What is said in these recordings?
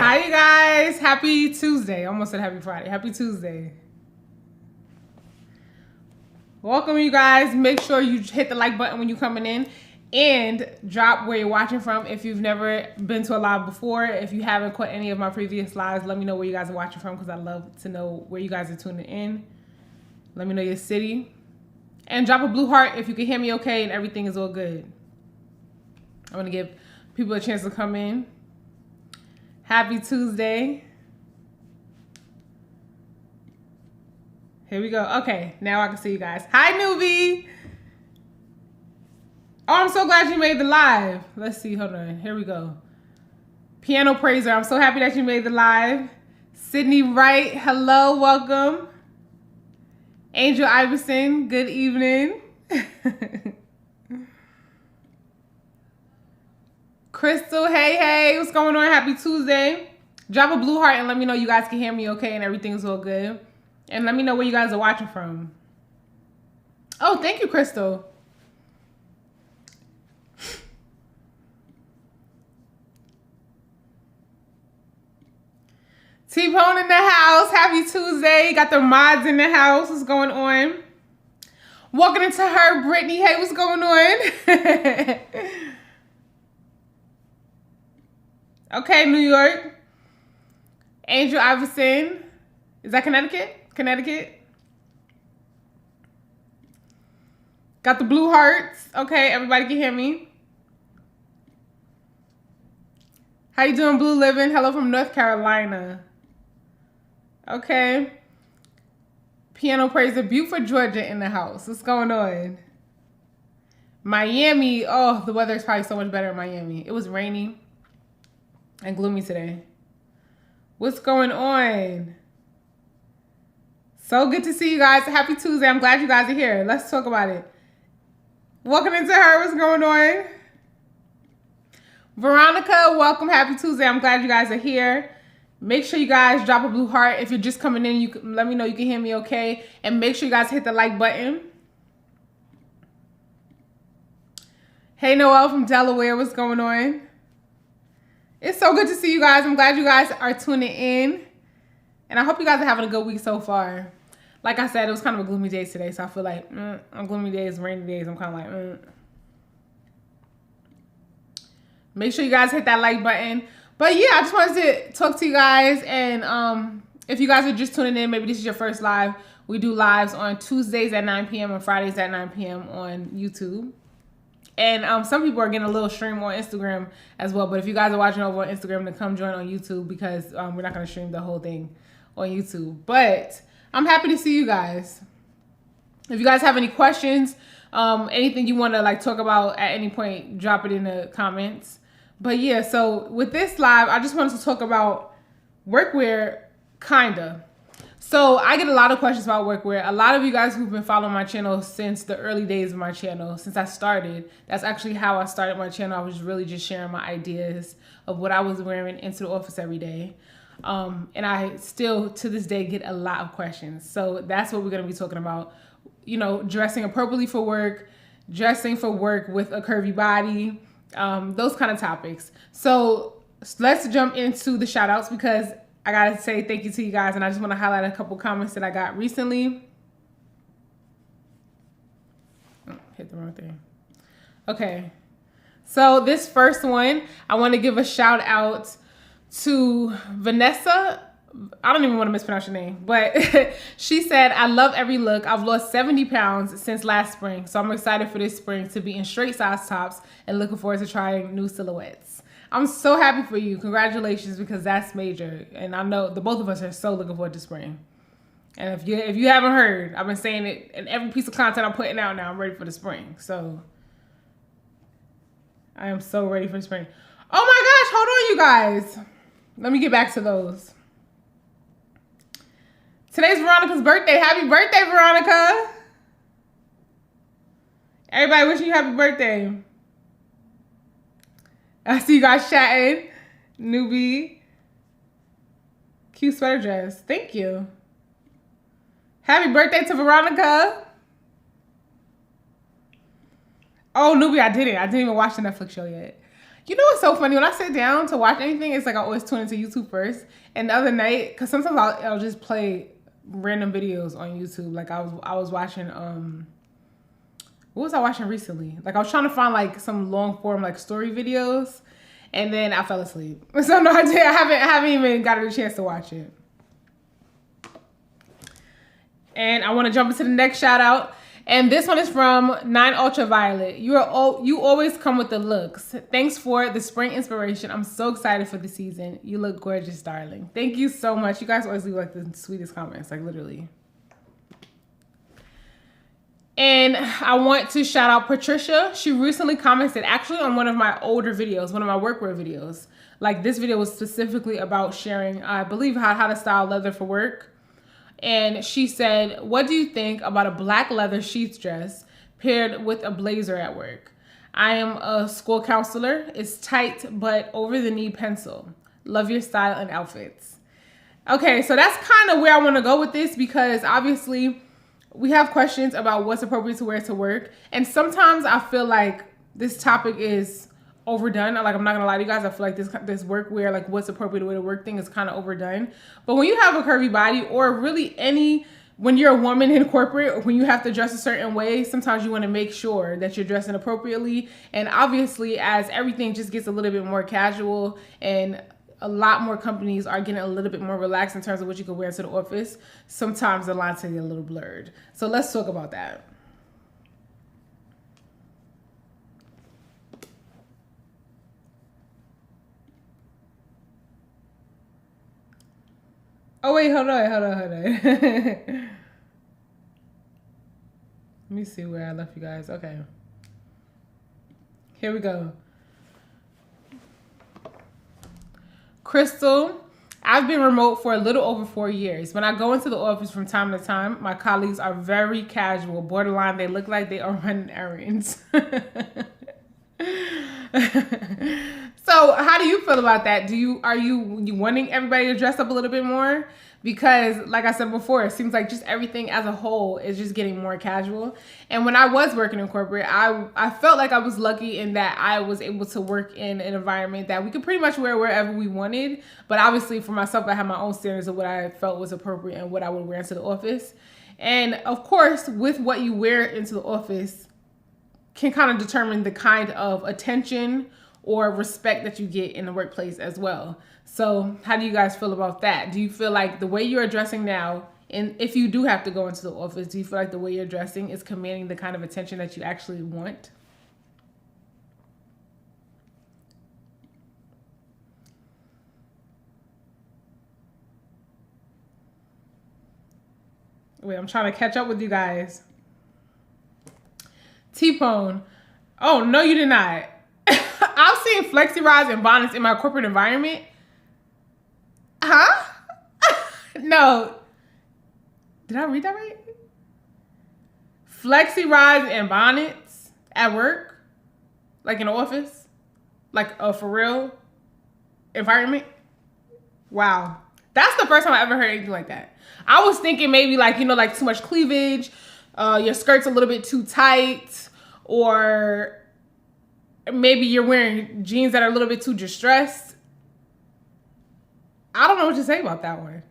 Hi, you guys. Happy Tuesday. Almost said happy Friday. Happy Tuesday. Welcome, you guys. Make sure you hit the like button when you're coming in and drop where you're watching from. If you've never been to a live before, if you haven't caught any of my previous lives, let me know where you guys are watching from because I love to know where you guys are tuning in. Let me know your city. And drop a blue heart if you can hear me okay and everything is all good. I'm going to give people a chance to come in. Happy Tuesday. Here we go. Okay, now I can see you guys. Hi, newbie. Oh, I'm so glad you made the live. Let's see. Hold on. Here we go. Piano Praiser. I'm so happy that you made the live. Sydney Wright. Hello. Welcome. Angel Iverson. Good evening. Crystal. Hey. What's going on? Happy Tuesday. Drop a blue heart and let me know you guys can hear me okay and everything's all good. And let me know where you guys are watching from. Oh, thank you, Crystal. T-Bone in the house. Happy Tuesday. Got the mods in the house. What's going on? Walking into her, Brittany. Hey, what's going on? Okay, New York. Angel Iverson. Is that Connecticut? Connecticut. Got the blue hearts. Okay, everybody can hear me. How you doing, Blue Living? Hello from North Carolina. Okay. Piano Praiser. Beaufort, Georgia in the house. What's going on? Miami. Oh, the weather is probably so much better in Miami. It was rainy and gloomy today. What's going on? So good to see you guys. Happy Tuesday. I'm glad you guys are here. Let's talk about it. Welcome into her. What's going on? Veronica, welcome. Happy Tuesday. I'm glad you guys are here. Make sure you guys drop a blue heart. If you're just coming in, you can, let me know you can hear me okay. And make sure you guys hit the like button. Hey, Noelle from Delaware. What's going on? It's so good to see you guys. I'm glad you guys are tuning in. And I hope you guys are having a good week so far. Like I said, it was kind of a gloomy day today. So I feel like on gloomy days, rainy days, I'm kind of like, Make sure you guys hit that like button. But yeah, I just wanted to talk to you guys. And if you guys are just tuning in, maybe this is your first live. We do lives on Tuesdays at 9 p.m. and Fridays at 9 p.m. on YouTube. And some people are getting a little stream on Instagram as well. But if you guys are watching over on Instagram, then come join on YouTube because we're not going to stream the whole thing on YouTube. But I'm happy to see you guys. If you guys have any questions, anything you want to like talk about at any point, drop it in the comments. But yeah, so with this live, I just wanted to talk about workwear, kinda. So I get a lot of questions about workwear. A lot of you guys who've been following my channel since the early days of my channel, since I started, that's actually how I started my channel. I was really just sharing my ideas of what I was wearing into the office every day. And I still, to this day, get a lot of questions. So that's what we're going to be talking about. You know, dressing appropriately for work, dressing for work with a curvy body, those kind of topics. So let's jump into the shout outs because I got to say thank you to you guys. And I just want to highlight a couple comments that I got recently. Oh, hit the wrong thing. Okay. So this first one, I want to give a shout out to Vanessa. I don't even want to mispronounce your name, but she said, I love every look. I've lost 70 pounds since last spring. So I'm excited for this spring to be in straight size tops and looking forward to trying new silhouettes. I'm so happy for you. Congratulations, because that's major. And I know the both of us are so looking forward to spring. And if you haven't heard, I've been saying it in every piece of content I'm putting out now. I'm ready for the spring. So I am so ready for spring. Oh my gosh, hold on, you guys. Let me get back to those. Today's Veronica's birthday. Happy birthday, Veronica. Everybody wishing you happy birthday. I see you guys chatting. Newbie. Cute sweater dress. Thank you. Happy birthday to Veronica. Oh, Newbie, I didn't even watch the Netflix show yet. You know what's so funny? When I sit down to watch anything, it's like I always tune into YouTube first. And the other night, because sometimes I'll just play random videos on YouTube. Like I was watching what was I watching recently? Like I was trying to find like some long form like story videos, and then I fell asleep. So no, I haven't even gotten a chance to watch it. And I want to jump into the next shout out. And this one is from 9 Ultraviolet. You always come with the looks. Thanks for the spring inspiration. I'm so excited for the season. You look gorgeous, darling. Thank you so much. You guys always leave like the sweetest comments, like literally. And I want to shout out Patricia. She recently commented actually on one of my older videos, one of my workwear videos. Like this video was specifically about sharing, I believe, how to style leather for work. And she said, what do you think about a black leather sheath dress paired with a blazer at work? I am a school counselor. It's tight, but over the knee pencil. Love your style and outfits. Okay, so that's kind of where I want to go with this, because obviously we have questions about what's appropriate to wear to work. And sometimes I feel like this topic is overdone. Like, I'm not gonna lie to you guys, I feel like this workwear, like what's appropriate to wear to work thing, is kind of overdone. But when you have a curvy body, or really when you're a woman in corporate, when you have to dress a certain way, sometimes you want to make sure that you're dressing appropriately. And obviously, as everything just gets a little bit more casual, and a lot more companies are getting a little bit more relaxed in terms of what you can wear to the office, sometimes the lines get a little blurred. So let's talk about that. Oh wait, hold on. Let me see where I left you guys. Okay. Here we go. Crystal, I've been remote for a little over 4 years. When I go into the office from time to time, my colleagues are very casual. Borderline, they look like they are running errands. So how do you feel about that? Are you wanting everybody to dress up a little bit more? Because like I said before, it seems like just everything as a whole is just getting more casual. And when I was working in corporate, I felt like I was lucky in that I was able to work in an environment that we could pretty much wear wherever we wanted. But obviously for myself, I had my own standards of what I felt was appropriate and what I would wear into the office. And of course, with what you wear into the office can kind of determine the kind of attention or respect that you get in the workplace as well. So how do you guys feel about that? Do you feel like the way you're dressing now, and if you do have to go into the office, do you feel like the way you're dressing is commanding the kind of attention that you actually want? Wait, I'm trying to catch up with you guys. T-Pone. Oh, no, you did not. I've seen flexi rides and bonnets in my corporate environment. Huh? No. Did I read that right? Flexi rides and bonnets at work? Like in the office? Like a for real environment? Wow. That's the first time I ever heard anything like that. I was thinking maybe like, like too much cleavage, your skirt's a little bit too tight, or maybe you're wearing jeans that are a little bit too distressed. I don't know what to say about that one.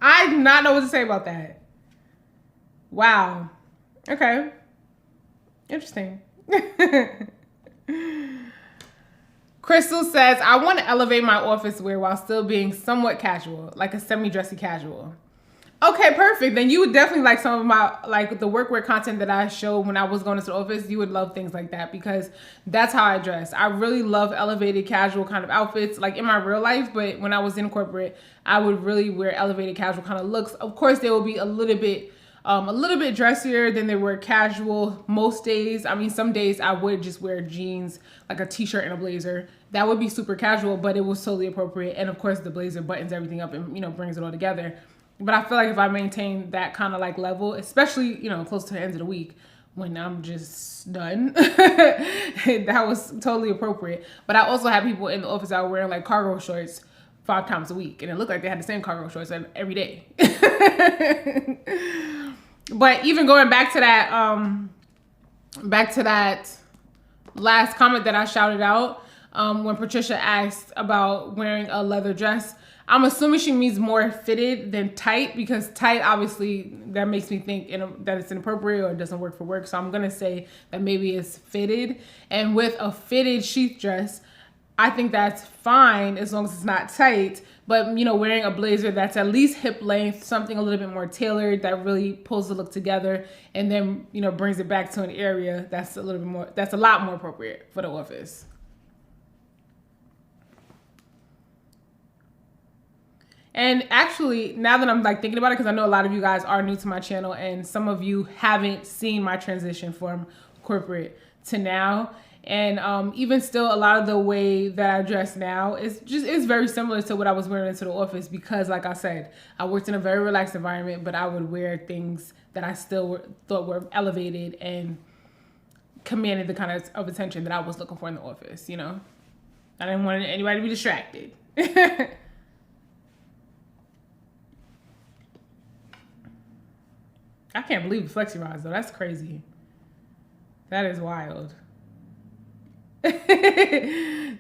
I do not know what to say about that. Wow. Okay. Interesting. Crystal says, I want to elevate my office wear while still being somewhat casual, like a semi-dressy casual. Okay, perfect. Then you would definitely like some of my, like the workwear content that I showed when I was going into the office. You would love things like that, because that's how I dress. I really love elevated casual kind of outfits, like in my real life. But when I was in corporate, I would really wear elevated casual kind of looks. Of course, they will be a little bit dressier than they were casual most days. I mean, some days I would just wear jeans, like a t-shirt and a blazer. That would be super casual, but it was totally appropriate. And of course, the blazer buttons everything up and, brings it all together. But I feel like if I maintain that kind of like level, especially, close to the end of the week when I'm just done, that was totally appropriate. But I also had people in the office that were wearing like cargo shorts 5 times a week. And it looked like they had the same cargo shorts every day. But even going back to that last comment that I shouted out when Patricia asked about wearing a leather dress. I'm assuming she means more fitted than tight, because tight, obviously, that makes me think that it's inappropriate or it doesn't work for work. So I'm going to say that maybe it's fitted. And with a fitted sheath dress, I think that's fine as long as it's not tight. But, you know, wearing a blazer that's at least hip length, something a little bit more tailored that really pulls the look together and then, you know, brings it back to an area that's a lot more appropriate for the office. And actually, now that I'm like thinking about it, because I know a lot of you guys are new to my channel and some of you haven't seen my transition from corporate to now. And even still, a lot of the way that I dress now is very similar to what I was wearing into the office, because like I said, I worked in a very relaxed environment, but I would wear things that I still thought were elevated and commanded the kind of attention that I was looking for in the office, you know? I didn't want anybody to be distracted. I can't believe the flexi rods though. That's crazy. That is wild.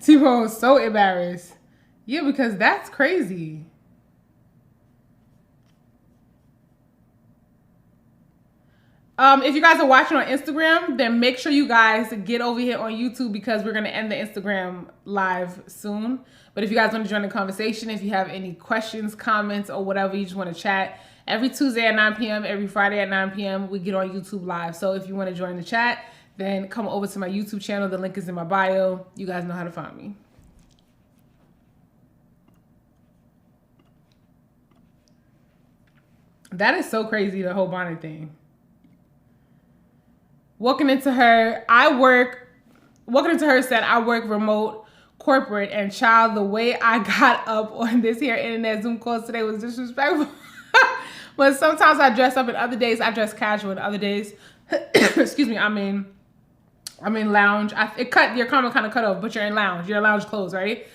T-Bone's so embarrassed. Yeah, because that's crazy. If you guys are watching on Instagram, then make sure you guys get over here on YouTube, because we're going to end the Instagram live soon. But if you guys want to join the conversation, if you have any questions, comments, or whatever, you just want to chat, every Tuesday at 9 p.m., every Friday at 9 p.m., we get on YouTube live. So if you want to join the chat, then come over to my YouTube channel. The link is in my bio. You guys know how to find me. That is so crazy, the whole bonnet thing. Walking into her said, I work remote corporate, and child, the way I got up on this here internet Zoom calls today was disrespectful. But sometimes I dress up, and other days I dress casual, and other days, excuse me, I'm in lounge. Your comment kind of cut off, but you're in lounge. You're in lounge clothes, right?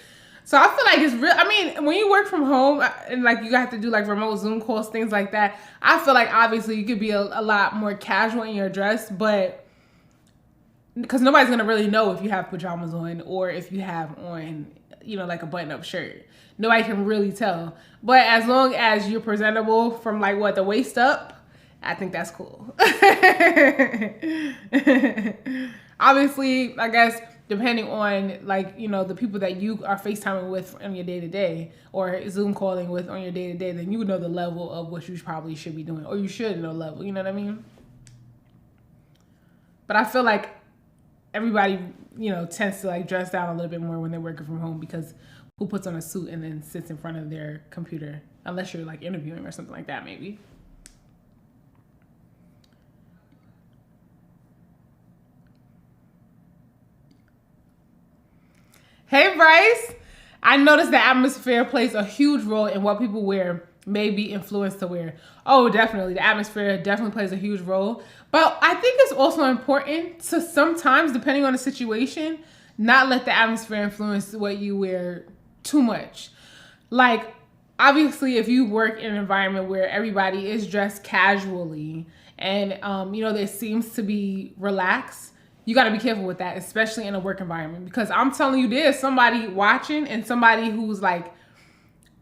So I feel like it's real. I mean, when you work from home and like you have to do like remote Zoom calls, things like that, I feel like obviously you could be a lot more casual in your dress, but because nobody's going to really know if you have pajamas on or if you have on, you know, like a button-up shirt. Nobody can really tell. But as long as you're presentable from like the waist up, I think that's cool. Obviously, I guess, depending on like, you know, the people that you are FaceTiming with on your day-to-day or Zoom calling with on your day-to-day, then you would know the level of what you probably should be doing, or you should know level, you know what I mean? But I feel like everybody, you know, tends to like dress down a little bit more when they're working from home, because who puts on a suit and then sits in front of their computer, unless you're like interviewing or something like that, maybe. Hey, Bryce. I noticed the atmosphere plays a huge role in what people wear, may be influenced to wear. Oh, definitely. The atmosphere definitely plays a huge role. But I think it's also important to sometimes, depending on the situation, not let the atmosphere influence what you wear too much. Like, obviously, if you work in an environment where everybody is dressed casually and, you know, there seems to be relaxed, you got to be careful with that, especially in a work environment, because I'm telling you, there's somebody watching and somebody who's like,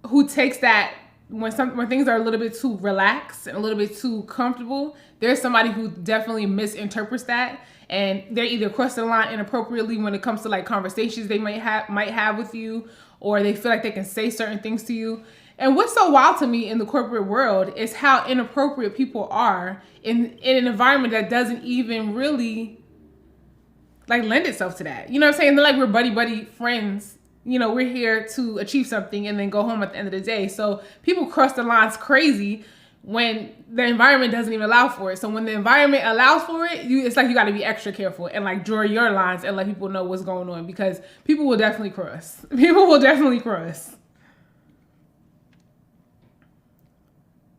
who takes that when things are a little bit too relaxed and a little bit too comfortable. There's somebody who definitely misinterprets that, and they're either crossing the line inappropriately when it comes to like conversations they might have with you, or they feel like they can say certain things to you. And what's so wild to me in the corporate world is how inappropriate people are in an environment that doesn't even really like lend itself to that. You know what I'm saying? They're like, we're buddy friends. You know, we're here to achieve something and then go home at the end of the day. So people cross the lines crazy when the environment doesn't even allow for it. So when the environment allows for it, it's like you got to be extra careful and like draw your lines and let people know what's going on, because people will definitely cross. People will definitely cross.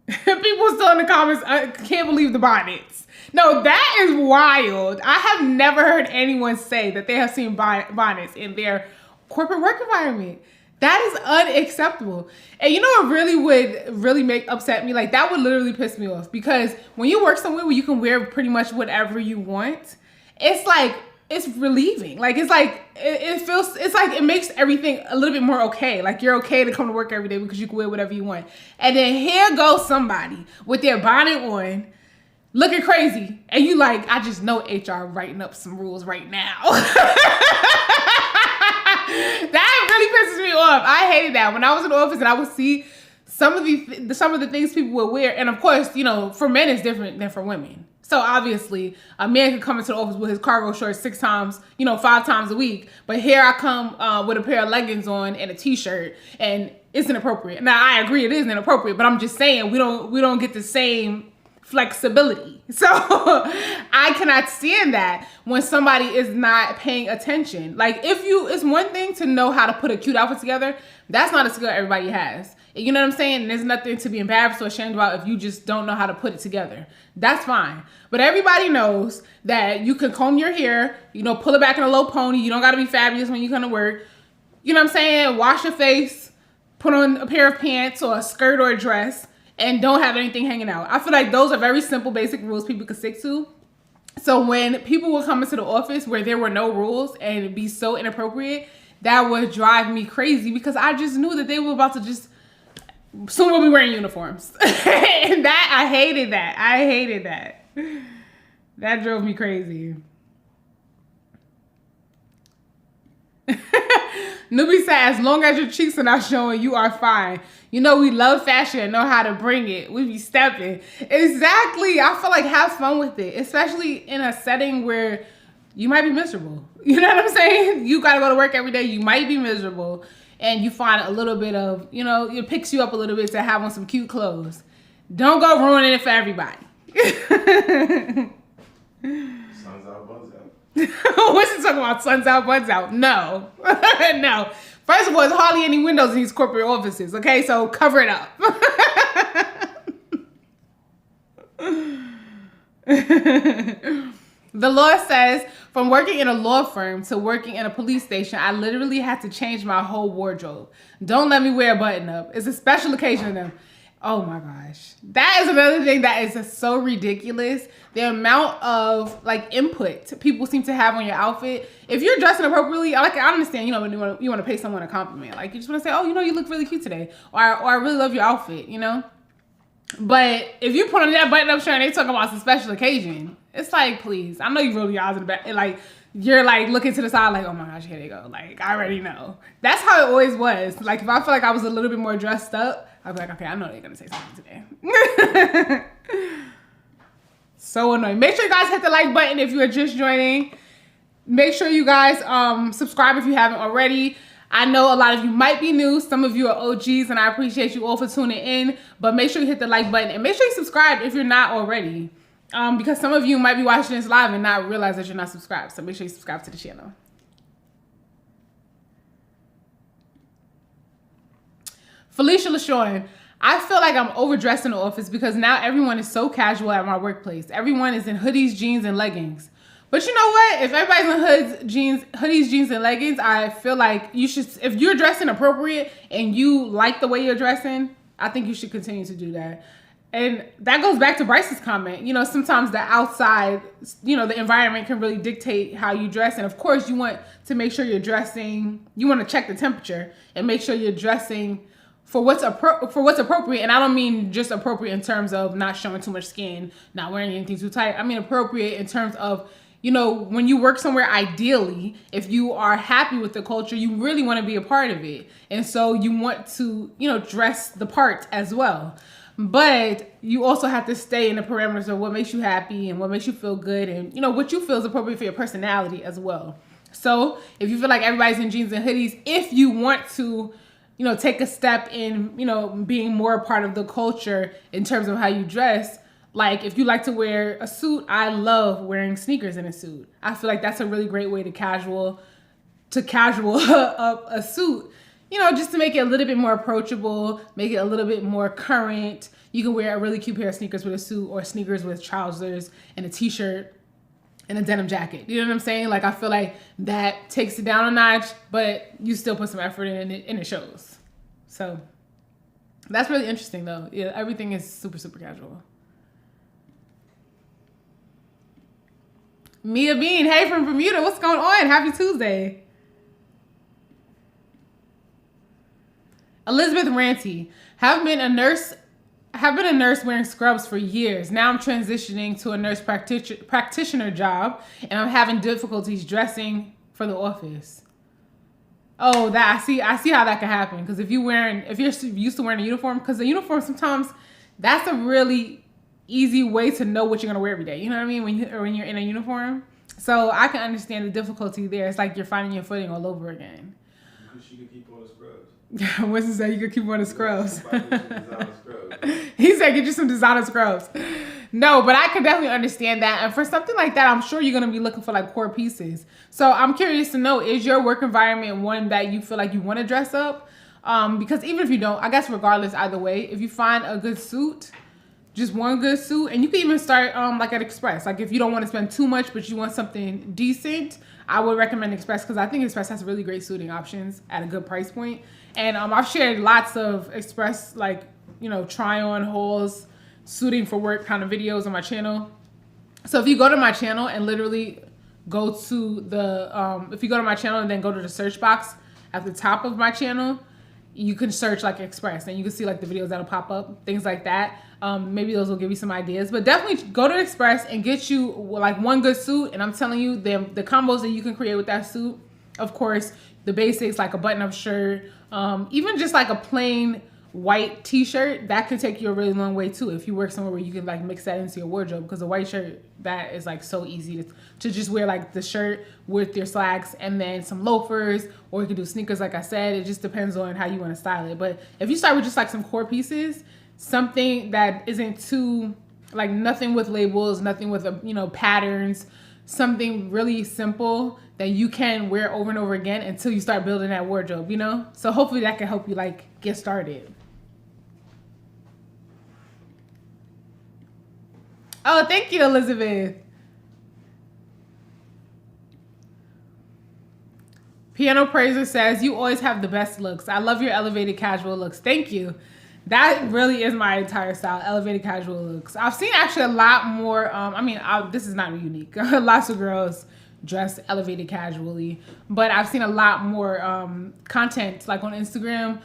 People still in the comments, I can't believe the bonnets. No, that is wild. I have never heard anyone say that they have seen bonnets in their corporate work environment. That is unacceptable. And you know what would upset me? Like, that would literally piss me off, because when you work somewhere where you can wear pretty much whatever you want, it's like it's relieving. Like, it's like, it feels, it's like, it makes everything a little bit more okay. Like, you're okay to come to work every day because you can wear whatever you want. And then here goes somebody with their bonnet on, looking crazy. And you like, I just know HR writing up some rules right now. That really pisses me off. I hated that. When I was in the office and I would see some of the things people would wear. And of course, you know, for men it's different than for women. So obviously, a man can come into the office with his cargo shorts 5 times a week. But here I come with a pair of leggings on and a t-shirt, and it's inappropriate. Now I agree it is inappropriate, but I'm just saying we don't get the same flexibility. So I cannot stand that when somebody is not paying attention. Like, it's one thing to know how to put a cute outfit together. That's not a skill everybody has. You know what I'm saying? And there's nothing to be embarrassed or ashamed about if you just don't know how to put it together. That's fine. But everybody knows that you can comb your hair, you know, pull it back in a low pony. You don't got to be fabulous when you come to work. You know what I'm saying? Wash your face, put on a pair of pants or a skirt or a dress, and don't have anything hanging out. I feel like those are very simple, basic rules people can stick to. So when people will come into the office where there were no rules and it'd be so inappropriate, that would drive me crazy because I just knew that they were about to just soon we'll be wearing uniforms. And that, I hated that. That drove me crazy. Newbie said, as long as your cheeks are not showing, you are fine. You know, we love fashion and know how to bring it. We be stepping. Exactly. I feel like have fun with it, especially in a setting where you might be miserable. You know what I'm saying? You got to go to work every day. You might be miserable. And you find a little bit of, you know, it picks you up a little bit to have on some cute clothes. Don't go ruining it for everybody. Sun's out, buns out. What's he talking about? Sun's out, buns out? No. No. First of all, there's hardly any windows in these corporate offices, okay? So cover it up. The law says, from working in a law firm to working in a police station, I literally had to change my whole wardrobe. Don't let me wear a button up. It's a special occasion to them. Oh my gosh. That is another thing that is just so ridiculous. The amount of like input people seem to have on your outfit. If you're dressing appropriately, I understand, you know, when you want to pay someone a compliment. Like, you just want to say, oh, you know, you look really cute today. Or I really love your outfit, you know? But if you put on that button up shirt and they talking about some special occasion, it's like, please. I know you roll your eyes in the back. And like, you're like looking to the side like, oh my gosh, here they go. Like, I already know. That's how it always was. Like, if I feel like I was a little bit more dressed up, I'd be like, okay, I know they're going to say something today. So annoying. Make sure you guys hit the like button if you are just joining. Make sure you guys subscribe if you haven't already. I know a lot of you might be new. Some of you are OGs, and I appreciate you all for tuning in. But make sure you hit the like button, and make sure you subscribe if you're not already. Because some of you might be watching this live and not realize that you're not subscribed. So make sure you subscribe to the channel. Felicia LaShawn, I feel like I'm overdressed in the office because now everyone is so casual at my workplace. Everyone is in hoodies, jeans, and leggings. But you know what? If everybody's in hoodies, jeans, and leggings, I feel like you should, if you're dressing appropriate and you like the way you're dressing, I think you should continue to do that. And that goes back to Bryce's comment. You know, sometimes the outside, you know, the environment can really dictate how you dress. And of course, you want to make sure you're dressing, you want to check the temperature and make sure you're dressing for what's appropriate. And I don't mean just appropriate in terms of not showing too much skin, not wearing anything too tight. I mean appropriate in terms of, you know, when you work somewhere, ideally, if you are happy with the culture, you really want to be a part of it. And so you want to, you know, dress the part as well. But you also have to stay in the parameters of what makes you happy and what makes you feel good and, you know, what you feel is appropriate for your personality as well. So if you feel like everybody's in jeans and hoodies, if you want to, you know, take a step in, you know, being more a part of the culture in terms of how you dress, like if you like to wear a suit, I love wearing sneakers in a suit. I feel like that's a really great way to casual up a suit, you know, just to make it a little bit more approachable, make it a little bit more current. You can wear a really cute pair of sneakers with a suit or sneakers with trousers and a t-shirt and a denim jacket. You know what I'm saying? Like, I feel like that takes it down a notch, but you still put some effort in it and it shows. So that's really interesting though. Yeah, everything is super, super casual. Mia Bean, hey from Bermuda, what's going on? Happy Tuesday. Elizabeth Ranty, have been a nurse wearing scrubs for years. Now I'm transitioning to a nurse practitioner job, and I'm having difficulties dressing for the office. Oh, that I see how that can happen. Because if you're used to wearing a uniform, because the uniform sometimes that's a really easy way to know what you're gonna wear every day. You know what I mean? When you're in a uniform, so I can understand the difficulty there. It's like you're finding your footing all over again. Because you can keep on the scrubs. What's he say? You could keep on the scrubs. He said, get you some designer scrubs. No, but I could definitely understand that. And for something like that, I'm sure you're going to be looking for like core pieces. So I'm curious to know, is your work environment one that you feel like you want to dress up? Because even if you don't, I guess regardless, either way, if you find a good suit, just one good suit, and you can even start like at Express. Like if you don't want to spend too much, but you want something decent, I would recommend Express because I think Express has really great suiting options at a good price point. And I've shared lots of Express, like, you know, try on hauls, suiting for work kind of videos on my channel. So if you go to my channel and literally go to the, if you go to my channel and then go to the search box at the top of my channel, you can search like Express and you can see like the videos that'll pop up, things like that. Maybe those will give you some ideas, but definitely go to Express and get you like one good suit. And I'm telling you, the combos that you can create with that suit, of course, the basics like a button-up shirt, even just like a plain white t-shirt, that could take you a really long way too if you work somewhere where you can like mix that into your wardrobe, because a white shirt, that is like so easy to just wear like the shirt with your slacks and then some loafers, or you can do sneakers like I said. It just depends on how you want to style it. But if you start with just like some core pieces, something that isn't too like, nothing with labels, nothing with you know, patterns, something really simple that you can wear over and over again until you start building that wardrobe, you know? So hopefully that can help you like get started. Oh, thank you, Elizabeth. Piano Praiser says, you always have the best looks. I love your elevated casual looks. Thank you. That really is my entire style, elevated casual looks. I've seen actually a lot more, this is not unique. Lots of girls dress elevated casually, but I've seen a lot more content like on Instagram,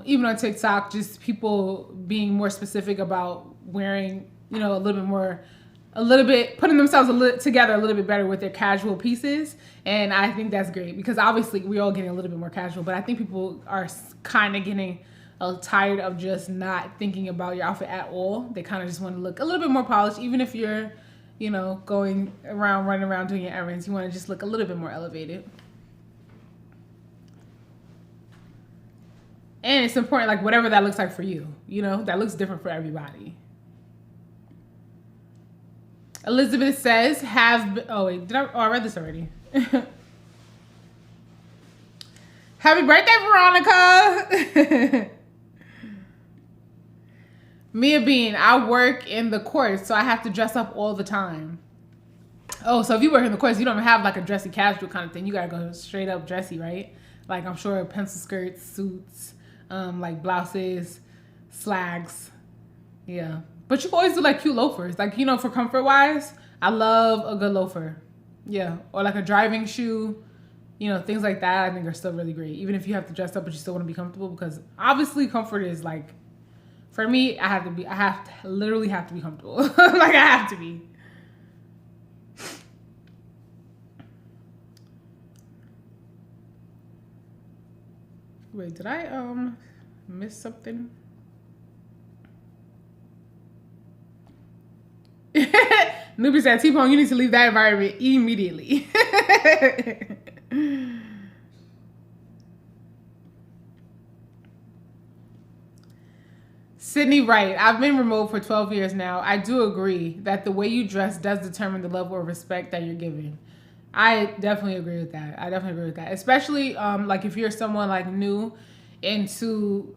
even on TikTok, just people being more specific about wearing, you know, putting themselves together a little bit better with their casual pieces. And I think that's great because obviously we're all getting a little bit more casual, but I think people are kind of getting tired of just not thinking about your outfit at all. They kind of just want to look a little bit more polished, even if you're, you know, running around doing your errands. You want to just look a little bit more elevated. And it's important, like whatever that looks like for you, you know, that looks different for everybody. Elizabeth says, I read this already. Happy birthday, Veronica. Mia Bean, I work in the courts, so I have to dress up all the time. Oh, so if you work in the courts, you don't have like a dressy casual kind of thing. You gotta go straight up dressy, right? Like I'm sure pencil skirts, suits, like blouses, slacks. Yeah. But you can always do like cute loafers. Like, you know, for comfort wise, I love a good loafer. Yeah. Or like a driving shoe, you know, things like that I think are still really great. Even if you have to dress up but you still want to be comfortable, because obviously comfort is like, for me, I literally have to be comfortable. Like I have to be. Wait, did I miss something? Newbie said, T-Bone, you need to leave that environment immediately. Sydney Wright, I've been remote for 12 years now. I do agree that the way you dress does determine the level of respect that you're giving. I definitely agree with that. Especially like if you're someone like new into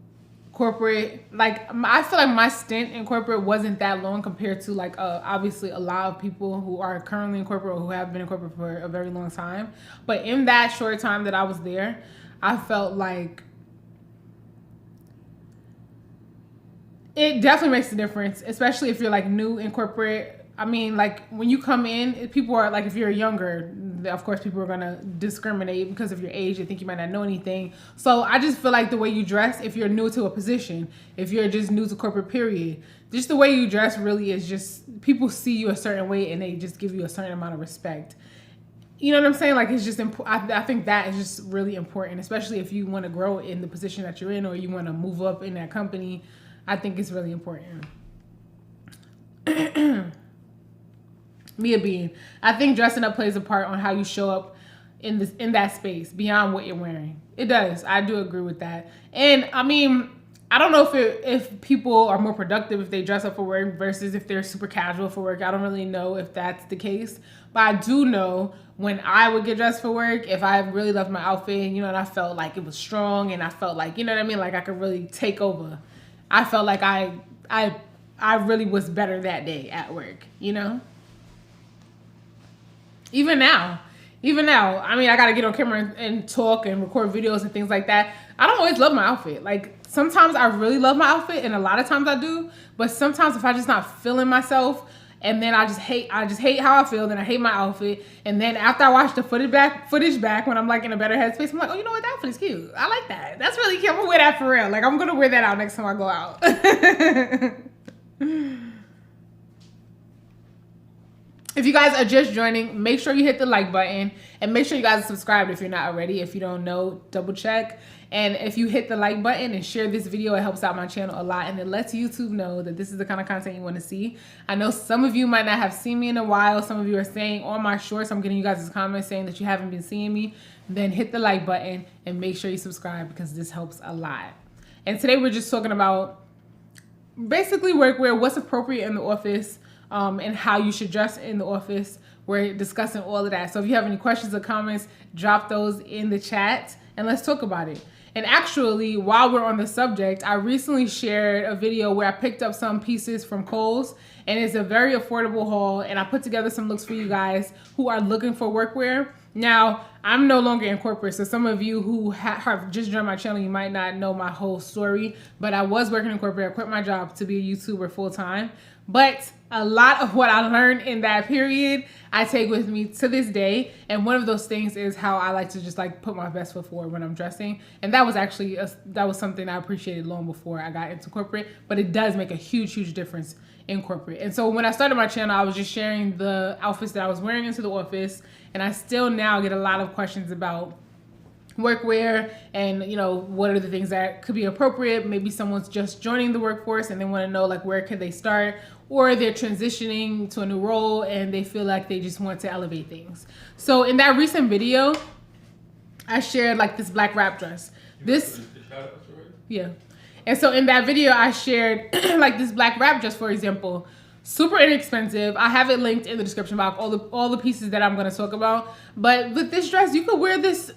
corporate, like I feel like my stint in corporate wasn't that long compared to like obviously a lot of people who are currently in corporate or who have been in corporate for a very long time. But in that short time that I was there, I felt like it definitely makes a difference, especially if you're like new in corporate. I mean, like when you come in, people are like, if you're younger, of course people are gonna discriminate because of your age. They think you might not know anything. So I just feel like the way you dress, if you're new to a position, if you're just new to corporate period, just the way you dress really is just, people see you a certain way and they just give you a certain amount of respect. You know what I'm saying? Like, it's just important. I think that is just really important, especially if you want to grow in the position that you're in or you want to move up in that company. I think it's really important. Mia Bean, I think dressing up plays a part on how you show up in that space beyond what you're wearing. It does. I do agree with that. And I mean, I don't know if people are more productive if they dress up for work versus if they're super casual for work. I don't really know if that's the case. But I do know when I would get dressed for work, if I really loved my outfit, you know, and I felt like it was strong and I felt like, you know what I mean? Like I could really take over. I felt like I really was better that day at work, you know? Even now, I mean, I got to get on camera and talk and record videos and things like that. I don't always love my outfit. Like sometimes I really love my outfit and a lot of times I do. But sometimes if I just not feeling myself and then I just hate how I feel, then I hate my outfit. And then after I watch the footage back when I'm like in a better headspace, I'm like, oh, you know what? That outfit is cute. I like that. That's really cute. I'm going to wear that for real. Like I'm going to wear that out next time I go out. If you guys are just joining, make sure you hit the like button and make sure you guys are subscribed if you're not already. If you don't know, double check. And if you hit the like button and share this video, it helps out my channel a lot and it lets YouTube know that this is the kind of content you want to see. I know some of you might not have seen me in a while. Some of you are saying on my shorts, I'm getting you guys' comments saying that you haven't been seeing me. Then hit the like button and make sure you subscribe because this helps a lot. And today we're just talking about basically workwear, what's appropriate in the office, and how you should dress in the office. We're discussing all of that. So if you have any questions or comments, drop those in the chat and let's talk about it. And actually, while we're on the subject, I recently shared a video where I picked up some pieces from Kohl's and it's a very affordable haul. And I put together some looks for you guys who are looking for workwear. Now, I'm no longer in corporate, so some of you who have just joined my channel, you might not know my whole story, but I was working in corporate. I quit my job to be a YouTuber full time. But a lot of what I learned in that period, I take with me to this day. And one of those things is how I like to just like put my best foot forward when I'm dressing. And that was actually, that was something I appreciated long before I got into corporate, but it does make a huge, huge difference in corporate. And so when I started my channel, I was just sharing the outfits that I was wearing into the office. And I still now get a lot of questions about workwear and, you know, what are the things that could be appropriate. Maybe someone's just joining the workforce and they want to know like where could they start, or they're transitioning to a new role and they feel like they just want to elevate things. So in that recent video, I shared like this black wrap dress. Yeah. And so in that video, I shared like this black wrap dress, for example, super inexpensive. I have it linked in the description box, all the pieces that I'm going to talk about. But with this dress, you could wear this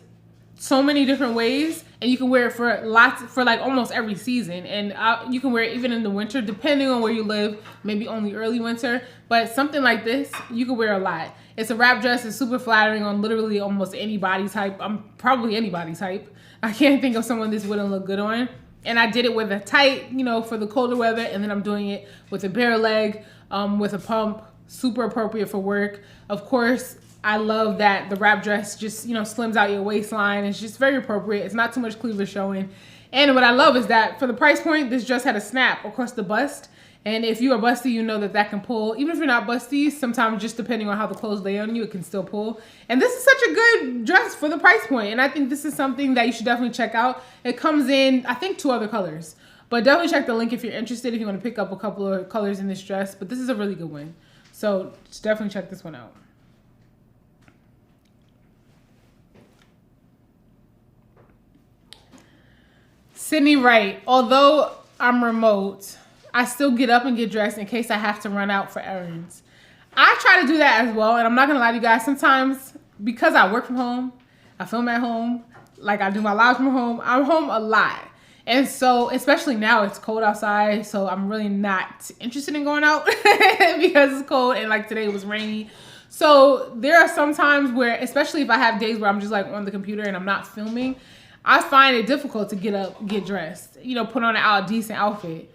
so many different ways, and you can wear it for like almost every season. And you can wear it even in the winter, depending on where you live, maybe only early winter. But something like this, you can wear a lot. It's a wrap dress. It's super flattering on literally almost any body type. Probably any body type. I can't think of someone this wouldn't look good on. And I did it with a tight, you know, for the colder weather. And then I'm doing it with a bare leg, with a pump, super appropriate for work. Of course, I love that the wrap dress just, you know, slims out your waistline. It's just very appropriate. It's not too much cleavage showing. And what I love is that for the price point, this dress had a snap across the bust. And if you are busty, you know that can pull. Even if you're not busty, sometimes just depending on how the clothes lay on you, it can still pull. And this is such a good dress for the price point. And I think this is something that you should definitely check out. It comes in, I think, 2 other colors. But definitely check the link if you're interested, if you want to pick up a couple of colors in this dress. But this is a really good one. So just definitely check this one out. Sydney Wright, although I'm remote, I still get up and get dressed in case I have to run out for errands. I try to do that as well, and I'm not gonna lie to you guys, sometimes because I work from home, I film at home, like I do my lives from home, I'm home a lot. And so, especially now, it's cold outside, so I'm really not interested in going out because it's cold, and like today it was rainy. So there are some times where, especially if I have days where I'm just like on the computer and I'm not filming, I find it difficult to get up, get dressed, you know, put on a decent outfit.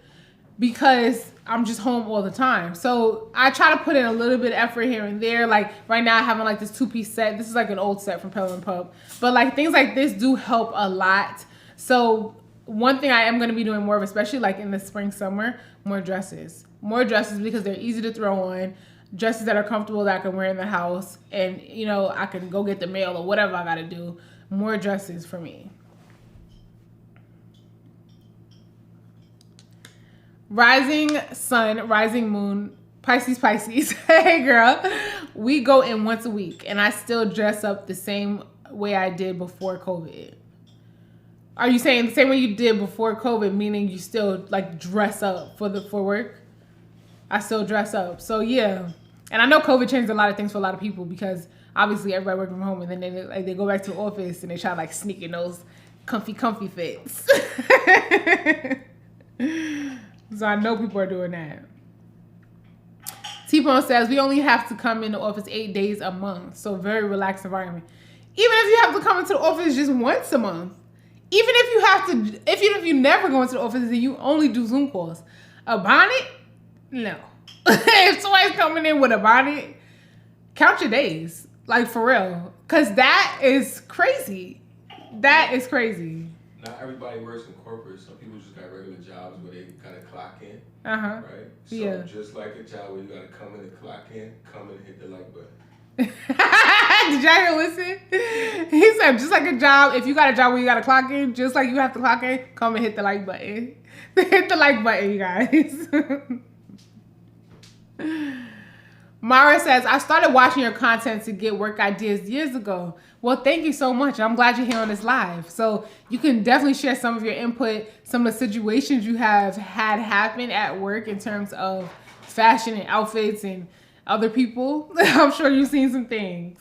because I'm just home all the time. So I try to put in a little bit of effort here and there. Like right now I have on like this 2-piece set. This is like an old set from Pelham Pub. But like things like this do help a lot. So one thing I am going to be doing more of, especially like in the spring, summer, more dresses. More dresses because they're easy to throw on. Dresses that are comfortable that I can wear in the house. And, you know, I can go get the mail or whatever I got to do. More dresses for me. Rising sun, rising moon, Pisces, Pisces. Hey, girl. We go in once a week. And I still dress up the same way I did before COVID. Are you saying the same way you did before COVID, meaning you still like dress up for work? I still dress up. So yeah. And I know COVID changed a lot of things for a lot of people because obviously everybody working from home and then they go back to the office and they try to like sneak in those comfy fits. So I know people are doing that. T-Bone says we only have to come in the office 8 days a month. So very relaxed environment. Even if you have to come into the office just once a month. Even if you have to, even if you never go into the office and you only do Zoom calls. A bonnet? No. If somebody's coming in with a bonnet, count your days. Like for real. Because that is crazy. That is crazy. Not everybody works in corporate. Some people just got regular jobs where they gotta clock in. Uh-huh. Right? So yeah. Just like a job where you gotta come in and clock in, come in and hit the like button. Did y'all hear listen? He said, just like a job, if you got a job where you got to clock in, just like you have to clock in, come and hit the like button. Hit the like button, you guys. Mara says, I started watching your content to get work ideas years ago. Well, thank you so much. I'm glad you're here on this live. So you can definitely share some of your input, some of the situations you have had happen at work in terms of fashion and outfits and other people. I'm sure you've seen some things.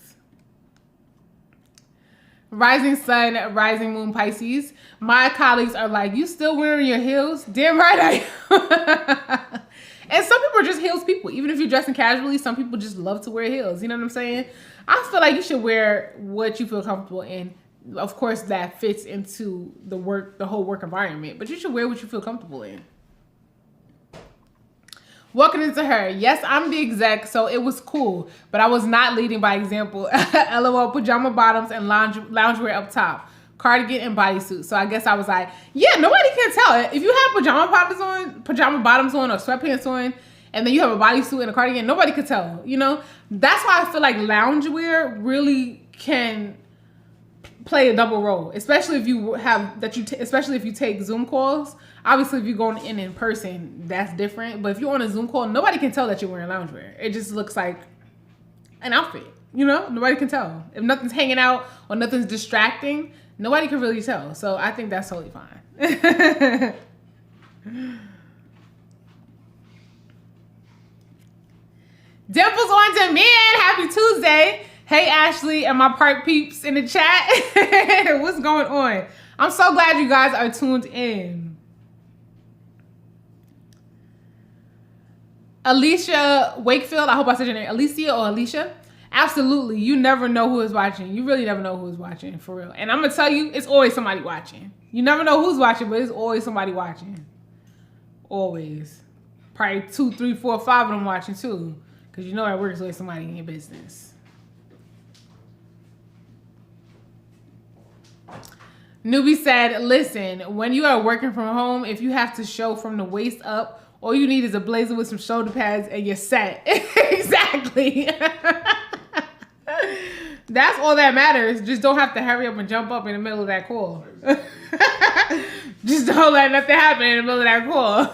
Rising sun, rising moon, Pisces. My colleagues are like, you still wearing your heels? Damn right I am. And some people are just heels people. Even if you're dressing casually, some people just love to wear heels. You know what I'm saying? I feel like you should wear what you feel comfortable in. Of course, that fits into the whole work environment. But you should wear what you feel comfortable in. Walking into her. Yes, I'm the exec, so it was cool. But I was not leading by example. LOL, pajama bottoms and loungewear up top. Cardigan and bodysuit. So I guess I was like, yeah, nobody can tell. If you have pajama bottoms on or sweatpants on, and then you have a bodysuit and a cardigan, nobody could tell, you know? That's why I feel like loungewear really can play a double role, especially if you have especially if you take Zoom calls. Obviously, if you're going in person, that's different. But if you're on a Zoom call, nobody can tell that you're wearing loungewear. It just looks like an outfit, you know? Nobody can tell. If nothing's hanging out or nothing's distracting, nobody can really tell. So I think that's totally fine. Dimples on demand. Happy Tuesday. Hey, Ashley and my Parke peeps in the chat. What's going on? I'm so glad you guys are tuned in. Alicia Wakefield. I hope I said your name. Alicia or Alicia? Absolutely. You never know who is watching. You really never know who is watching, for real. And I'm going to tell you, it's always somebody watching. You never know who's watching, but it's always somebody watching. Always. Probably 2, 3, 4, 5 of them watching too. Because you know at work is always somebody in your business. Newbie said, listen, when you are working from home, if you have to show from the waist up, all you need is a blazer with some shoulder pads and you're set. Exactly. That's all that matters. Just don't have to hurry up and jump up in the middle of that call. Just don't let nothing happen in the middle of that call.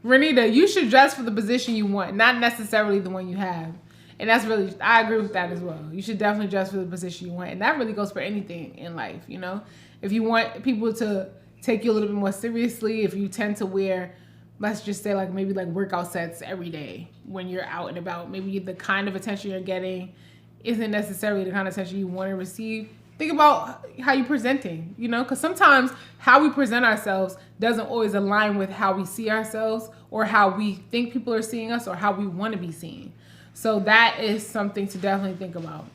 Renita, you should dress for the position you want, not necessarily the one you have. And that's really, I agree with that as well. You should definitely dress for the position you want. And that really goes for anything in life, you know? If you want people to take you a little bit more seriously, if you tend to wear, let's just say like maybe like workout sets every day when you're out and about, maybe the kind of attention you're getting isn't necessarily the kind of attention you want to receive. Think about how you're presenting, you know, because sometimes how we present ourselves doesn't always align with how we see ourselves or how we think people are seeing us or how we want to be seen. So that is something to definitely think about,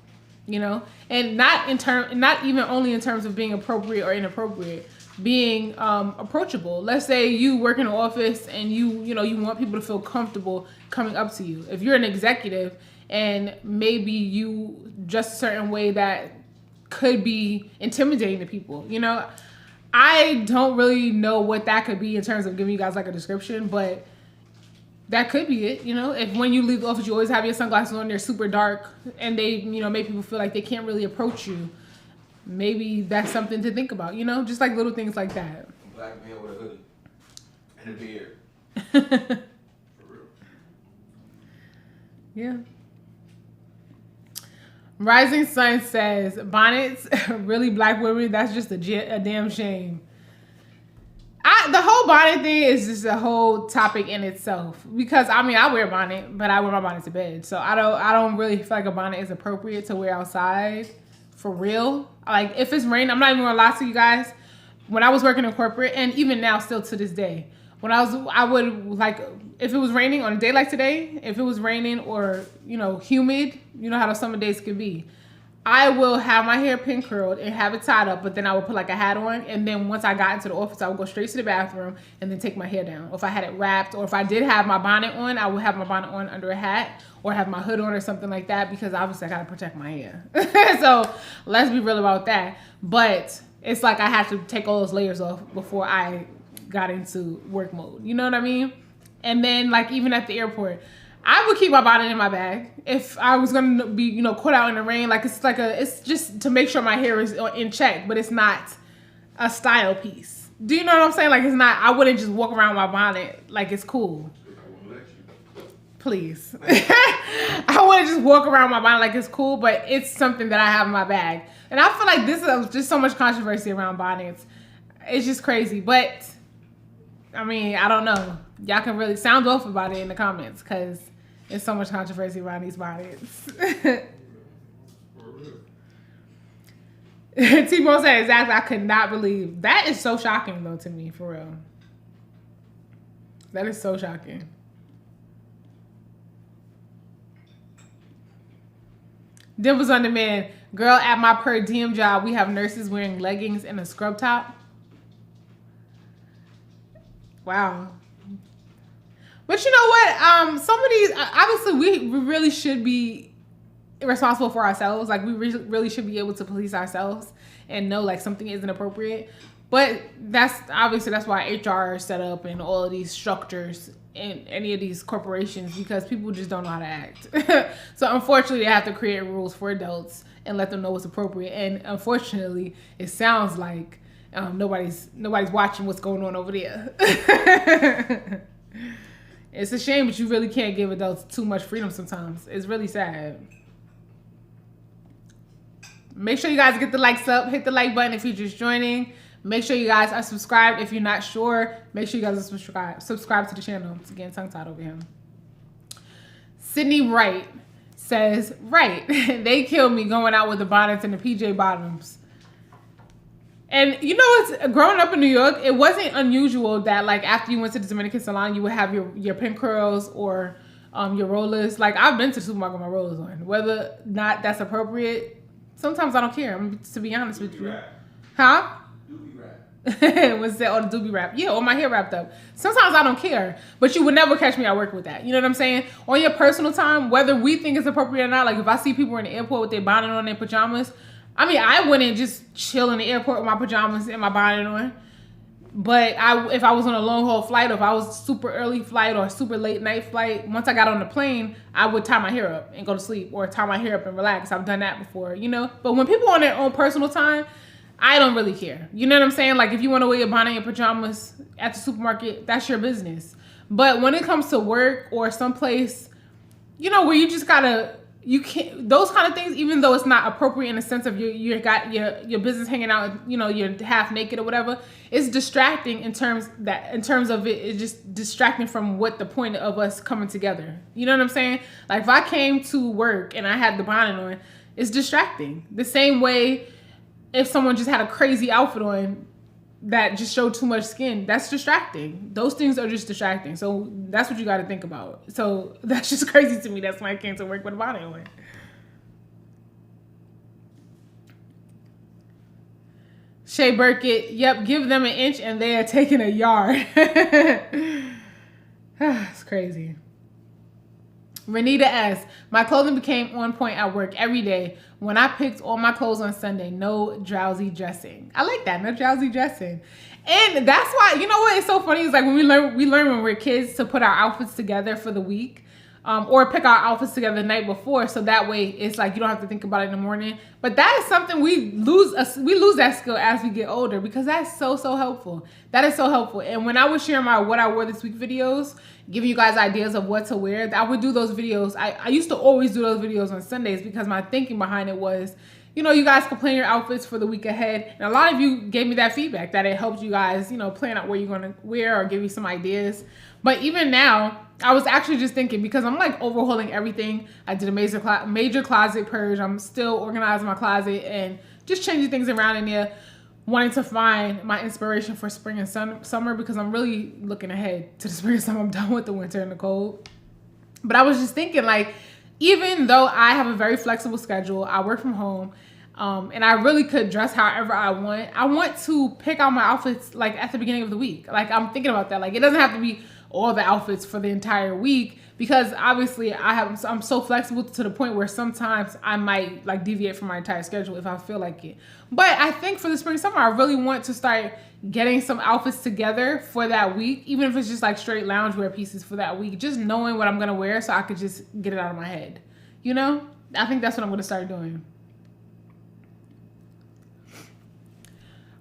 you know, and not even only in terms of being appropriate or inappropriate, being approachable. Let's say you work in an office and you want people to feel comfortable coming up to you. If you're an executive and maybe you dress a certain way that could be intimidating to people, I don't really know what that could be in terms of giving you guys like a description, but that could be it. If when you leave the office, you always have your sunglasses on, they're super dark, and they, make people feel like they can't really approach you. Maybe that's something to think about, just like little things like that. A black man with a hoodie and a beard. For real. Yeah. Rising Sun says, bonnets, really black women, that's just a damn shame. The whole bonnet thing is just a whole topic in itself. Because, I wear a bonnet, but I wear my bonnet to bed. So I don't really feel like a bonnet is appropriate to wear outside. For real. Like, if it's raining, I'm not even gonna lie to you guys. When I was working in corporate, and even now still to this day, I would, like, if it was raining on a day like today, if it was raining or, humid, how the summer days could be, I will have my hair pin curled and have it tied up, but then I would put like a hat on. And then once I got into the office, I would go straight to the bathroom and then take my hair down. Or if I had it wrapped, or if I did have my bonnet on, I would have my bonnet on under a hat or have my hood on or something like that, because obviously I got to protect my hair. So let's be real about that. But it's like I had to take all those layers off before I got into work mode. You know what I mean? And then like even at the airport, I would keep my bonnet in my bag if I was gonna be, caught out in the rain. Like it's just to make sure my hair is in check, but it's not a style piece. Do you know what I'm saying? Like, it's not. I wouldn't just walk around with my bonnet like it's cool. Please, I wouldn't just walk around with my bonnet like it's cool, but it's something that I have in my bag. And I feel like this is just so much controversy around bonnets. It's just crazy, but I don't know. Y'all can really sound off about it in the comments, because there's so much controversy around these bonnets. T-Bone said exactly. I could not believe. That is so shocking, though, to me, for real. That is so shocking. Dimples on Demand. Girl, at my per diem job, we have nurses wearing leggings and a scrub top. Wow. But you know what? Some of these, obviously, we really should be responsible for ourselves. Like, we really should be able to police ourselves and know, like, something isn't appropriate. But that's why HR is set up and all of these structures in any of these corporations, because people just don't know how to act. So, unfortunately, they have to create rules for adults and let them know what's appropriate. And, unfortunately, it sounds like nobody's watching what's going on over there. It's a shame, but you really can't give adults too much freedom sometimes. It's really sad. Make sure you guys get the likes up. Hit the like button if you're just joining. Make sure you guys are subscribed if you're not sure. Make sure you guys are subscribe to the channel. It's getting tongue-tied over here. Sydney Wright says, right, they killed me going out with the bonnets and the PJ bottoms. And growing up in New York, it wasn't unusual that, like, after you went to the Dominican salon, you would have your pin curls or your rollers. Like, I've been to the supermarket with my rollers on. Whether or not that's appropriate, sometimes I don't care, to be honest with you. Huh? Doobie wrap. What's that? Oh, the doobie wrap. Yeah, or my hair wrapped up. Sometimes I don't care, but you would never catch me at work with that. You know what I'm saying? On your personal time, whether we think it's appropriate or not, like, if I see people in the airport with their bonnet on, their pajamas, I wouldn't just chill in the airport with my pajamas and my bonnet on. But if I was on a long haul flight, or if I was super early flight or super late night flight, once I got on the plane, I would tie my hair up and go to sleep, or tie my hair up and relax. I've done that before, But when people are on their own personal time, I don't really care. You know what I'm saying? Like, if you want to wear your bonnet and your pajamas at the supermarket, that's your business. But when it comes to work or someplace, where you just gotta, you can't, those kind of things, even though it's not appropriate in the sense of you got your business hanging out, you're half naked or whatever, it's distracting in terms of it's just distracting from what the point of us coming together. You know what I'm saying? Like, if I came to work and I had the bonnet on, it's distracting. The same way if someone just had a crazy outfit on that just showed too much skin, that's distracting. Those things are just distracting. So that's what you got to think about. So that's just crazy to me. That's why I came to work with a bonnet on. Shea Burkett, yep, give them an inch and they are taking a yard. It's crazy. Renita S. My clothing became on point at work every day. When I picked all my clothes on Sunday, no drowsy dressing. I like that, no drowsy dressing. And that's why, you know what is so funny is like when we learn when we're kids to put our outfits together for the week. Or pick our outfits together the night before, so that way it's like you don't have to think about it in the morning. But that is something we lose that skill as we get older, because that's so helpful. That is so helpful. And when I was sharing my what I wore this week videos, giving you guys ideas of what to wear, I would do those videos. I used to always do those videos on Sundays because my thinking behind it was, you know, you guys can plan your outfits for the week ahead. And a lot of you gave me that feedback that it helped you guys, you know, plan out where you're going to wear or give you some ideas. But even now, I was actually just thinking, because I'm like overhauling everything. I did a major closet purge. I'm still organizing my closet and just changing things around in there, wanting to find my inspiration for spring and summer, because I'm really looking ahead to the spring and summer. I'm done with the winter and the cold. But I was just thinking, like, even though I have a very flexible schedule, I work from home, and I really could dress however I want to pick out my outfits like at the beginning of the week. Like, I'm thinking about that. Like, it doesn't have to be all the outfits for the entire week, because obviously I'm so flexible to the point where sometimes I might like deviate from my entire schedule if I feel like it. But I think for the spring summer, I really want to start getting some outfits together for that week, even if it's just like straight loungewear pieces for that week, just knowing what I'm gonna wear so I could just get it out of my head. You know, I think that's what I'm gonna start doing.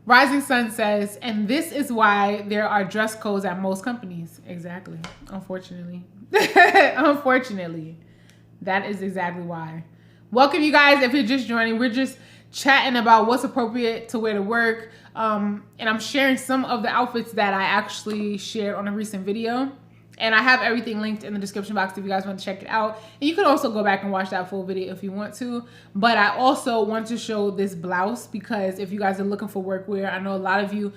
Rising Sun says, and this is why there are dress codes at most companies. Exactly. Unfortunately. Unfortunately. That is exactly why. Welcome, you guys. If you're just joining, we're just chatting about what's appropriate to wear to work. And I'm sharing some of the outfits that I actually shared on a recent video. And I have everything linked in the description box if you guys want to check it out. And you can also go back and watch that full video if you want to. But I also want to show this blouse, because if you guys are looking for workwear, I know a lot of you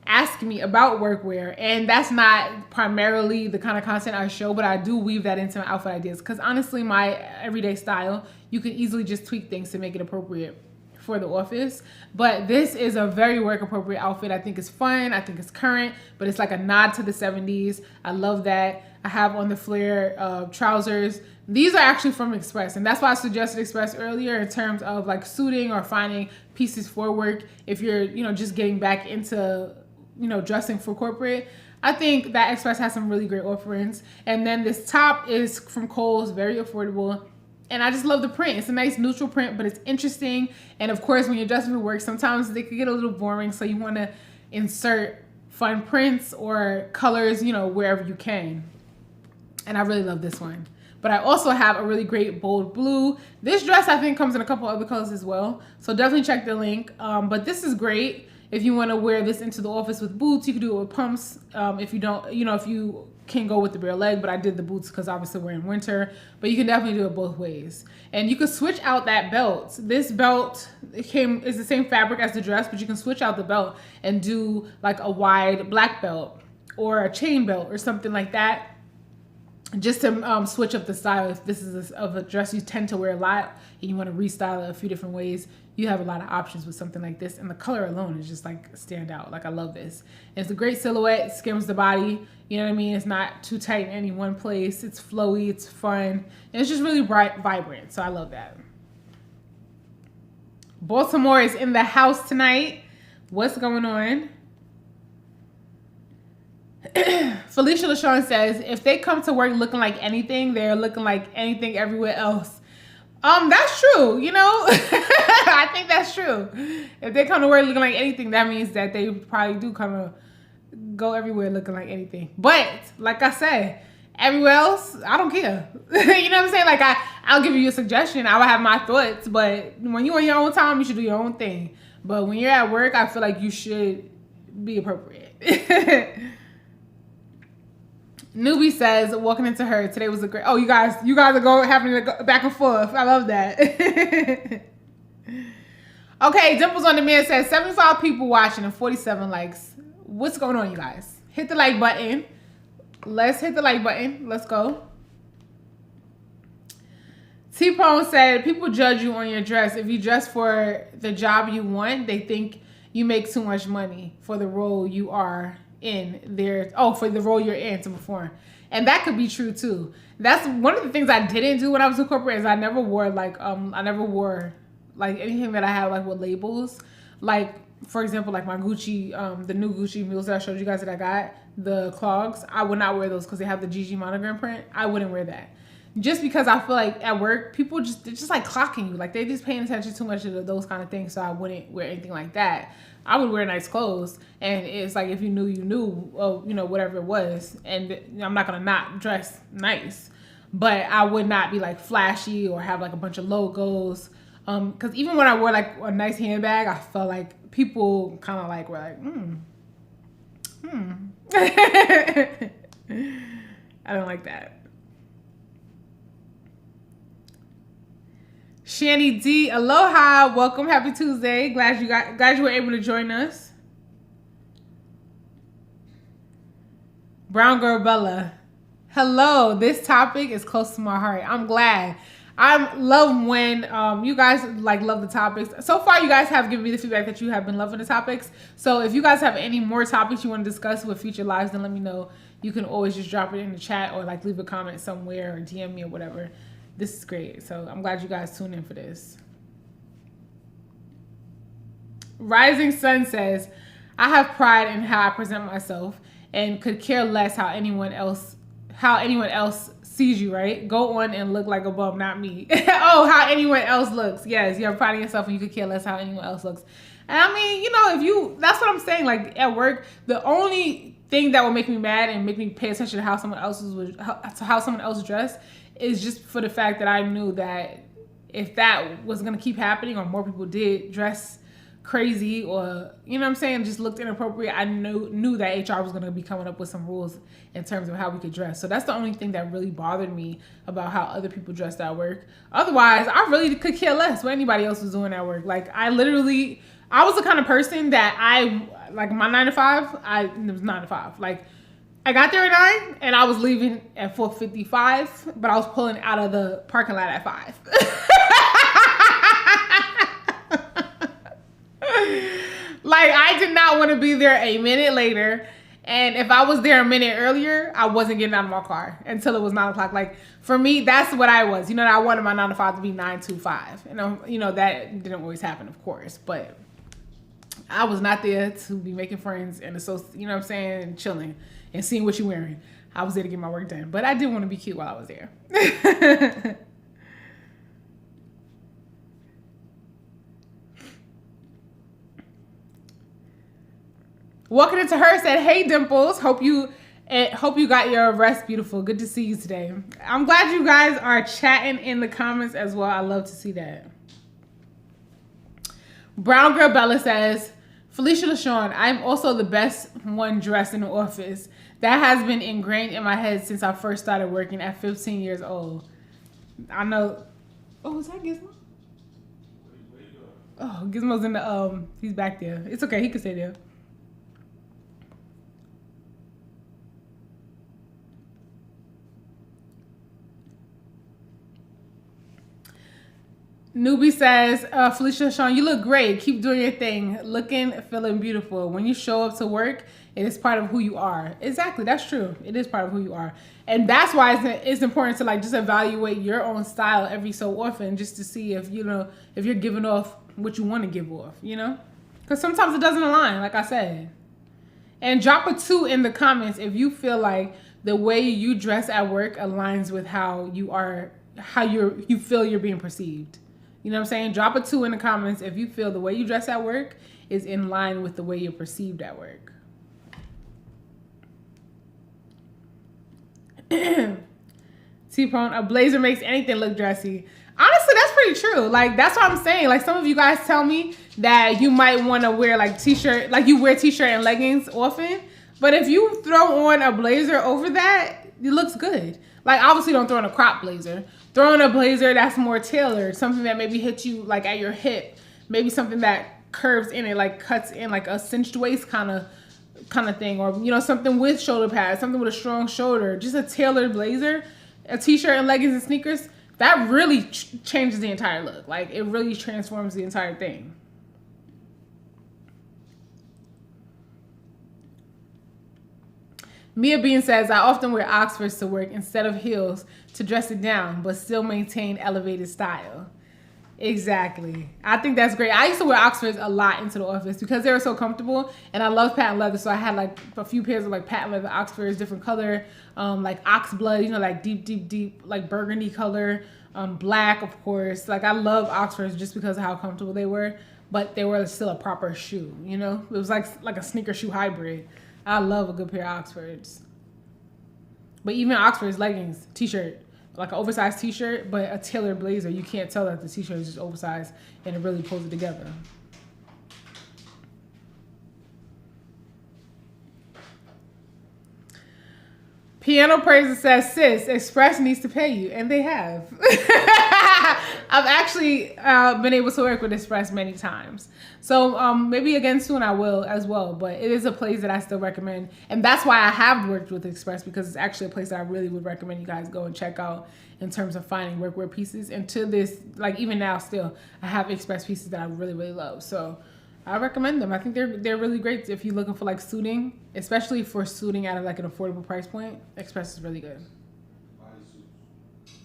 ask me about workwear. And that's not primarily the kind of content I show, but I do weave that into my outfit ideas. Because honestly, my everyday style, you can easily just tweak things to make it appropriate for the office. But this is a very work appropriate outfit. I think it's fun, I think it's current, but it's like a nod to the 70s. I love that. I have on the flare trousers. These are actually from Express, and that's why I suggested Express earlier in terms of like suiting or finding pieces for work if you're, you know, just getting back into, you know, dressing for corporate. I think that Express has some really great offerings. And then this top is from Kohl, it's very affordable. And I just love the print. It's a nice neutral print, but it's interesting. And of course, when you're dressing for work, sometimes they can get a little boring. So you want to insert fun prints or colors, you know, wherever you can. And I really love this one. But I also have a really great bold blue. This dress, I think, comes in a couple other colors as well. So definitely check the link. But this is great. If you want to wear this into the office with boots, you can do it with pumps. If you don't, you know, if you can go with the bare leg, but I did the boots because obviously we're in winter, but you can definitely do it both ways. And you can switch out that belt. This belt is the same fabric as the dress, but you can switch out the belt and do like a wide black belt or a chain belt or something like that, just to switch up the style. If this is of a dress you tend to wear a lot and you want to restyle it a few different ways, you have a lot of options with something like this. And the color alone is just like stand out. Like, I love this. And it's a great silhouette. It skims the body. You know what I mean? It's not too tight in any one place. It's flowy. It's fun. And it's just really bright, vibrant. So I love that. Baltimore is in the house tonight. What's going on? Felicia LaShawn says, if they come to work looking like anything, they're looking like anything everywhere else. That's true, you know. I think that's true. If they come to work looking like anything, that means that they probably do kind of go everywhere looking like anything. But like I said, everywhere else, I don't care. You know what I'm saying? Like, I'll give you a suggestion. I will have my thoughts, but when you're on your own time, you should do your own thing. But when you're at work, I feel like you should be appropriate. Newbie says, walking into her, today was a great, oh, you guys are having to go back and forth. I love that. Okay, Dimples on Demand says, 75 people watching and 47 likes. What's going on, you guys? Hit the like button. Let's hit the like button. Let's go. T-Prone said, people judge you on your dress. If you dress for the job you want, they think you make too much money for the role you are in there. Oh, for the role you're in to perform. And that could be true too. That's one of the things I didn't do when I was in corporate is I never wore like anything that I had like with labels. Like, for example, like my Gucci, the new Gucci mules that I showed you guys that I got, the clogs, I would not wear those because they have the GG monogram print. I wouldn't wear that. Just because I feel like at work, people they're just like clocking you. Like they're just paying attention too much to those kind of things. So I wouldn't wear anything like that. I would wear nice clothes. And it's like, if you knew, you knew, whatever it was. And I'm not going to not dress nice. But I would not be like flashy or have like a bunch of logos. Because even when I wore like a nice handbag, I felt like people kind of like were like, I don't like that. Shani D, aloha, welcome, happy Tuesday. Glad you were able to join us. Brown Girl Bella, hello. This topic is close to my heart. I'm glad. I love when you guys like love the topics. So far, you guys have given me the feedback that you have been loving the topics. So if you guys have any more topics you want to discuss with future lives, then let me know. You can always just drop it in the chat or like leave a comment somewhere or DM me or whatever. This is great. So I'm glad you guys tuned in for this. Rising Sun says, I have pride in how I present myself and could care less how anyone else sees you, right? Go on and look like a bum, not me. Oh, how anyone else looks. Yes, you have pride in yourself and you could care less how anyone else looks. And I mean, that's what I'm saying. Like at work, the only thing that will make me mad and make me pay attention to how someone else dressed is just for the fact that I knew that if that was going to keep happening or more people did dress crazy or, just looked inappropriate, I knew that HR was going to be coming up with some rules in terms of how we could dress. So that's the only thing that really bothered me about how other people dressed at work. Otherwise, I really could care less what anybody else was doing at work. Like I was the kind of person that my 9 to 5, it was 9 to 5. Like I got there at 9 and I was leaving at 4:55, but I was pulling out of the parking lot at 5. Like I did not want to be there a minute later. And if I was there a minute earlier, I wasn't getting out of my car until it was 9 o'clock. Like for me, that's what I was. I wanted my 9 to 5 to be 9 to 5. And that didn't always happen, of course, but I was not there to be making friends and and chilling and seeing what you're wearing. I was there to get my work done. But I did want to be cute while I was there. Walking Into Her said, hey, Dimples. Hope you got your rest, beautiful. Good to see you today. I'm glad you guys are chatting in the comments as well. I love to see that. Brown Girl Bella says, Felicia LaShawn, I'm also the best one dressed in the office. That has been ingrained in my head since I first started working at 15 years old. I know. Oh, is that Gizmo? Where you going? Oh, Gizmo's in the, he's back there. It's okay. He can stay there. Newbie says, Felicia LaShawn, you look great. Keep doing your thing. Looking, feeling beautiful. When you show up to work, it is part of who you are. Exactly. That's true. It is part of who you are. And that's why it's important to just evaluate your own style every so often just to see if you're giving off what you want to give off, Because sometimes it doesn't align, like I said. And drop a 2 in the comments if you feel like the way you dress at work aligns with how you feel you're being perceived. You know what I'm saying? Drop a 2 in the comments if you feel the way you dress at work is in line with the way you're perceived at work. T-Pone, a blazer makes anything look dressy. Honestly, that's pretty true. Like, that's what I'm saying. Like, some of you guys tell me that you might want to wear t-shirt, like you wear t-shirt and leggings often. But if you throw on a blazer over that, it looks good. Like, obviously don't throw on a crop blazer. Throw on a blazer that's more tailored, something that maybe hits you at your hip, maybe something that curves in it, cuts in a cinched waist kind of thing, or something with shoulder pads, something with a strong shoulder, just a tailored blazer, a t-shirt and leggings and sneakers. That really changes the entire look. It really transforms the entire thing. Mia Bean says, I often wear Oxfords to work instead of heels to dress it down, but still maintain elevated style. Exactly. I think that's great. I used to wear Oxfords a lot into the office because they were so comfortable, and I love patent leather. So I had like a few pairs of like patent leather Oxfords, different color, like ox blood, you know, like deep, like burgundy color, black, of course. Like I love Oxfords just because of how comfortable they were, but they were still a proper shoe, you know? It was like a sneaker shoe hybrid. I love a good pair of Oxfords. But even Oxfords leggings, t-shirt, like an oversized t-shirt, but a tailored blazer, you can't tell that the t-shirt is just oversized and it really pulls it together. Piano Praiser says, sis, Express needs to pay you, and they have. I've actually been able to work with Express many times. So maybe again soon I will as well, but it is a place that I still recommend. And that's why I have worked with Express, because it's actually a place that I really would recommend you guys go and check out in terms of finding workwear pieces. And to this, like even now still, I have Express pieces that I really, really love. So I recommend them. I think they're really great if you're looking for like suiting, especially for suiting at like an affordable price point. Express is really good.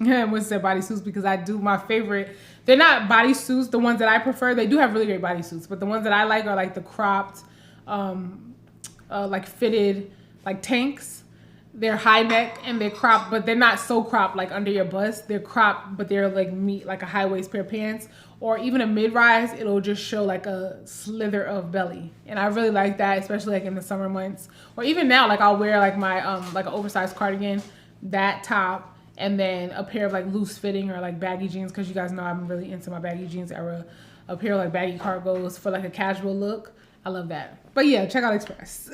Yeah, I would say bodysuits because I do my favorite. They're not bodysuits, the ones that I prefer. They do have really great bodysuits, but the ones that I like are like the cropped, like fitted, like tanks. They're high neck and they're cropped, but they're not so cropped like under your bust. They're cropped, but they're like like a high waist pair of pants, or even a mid rise. It'll just show like a slither of belly, and I really like that, especially like in the summer months, or even now. Like I'll wear like my like an oversized cardigan, that top, and then a pair of like loose fitting or like baggy jeans, because you guys know I'm really into my baggy jeans era. A pair of like baggy cargos for like a casual look. I love that. But yeah, check out Express.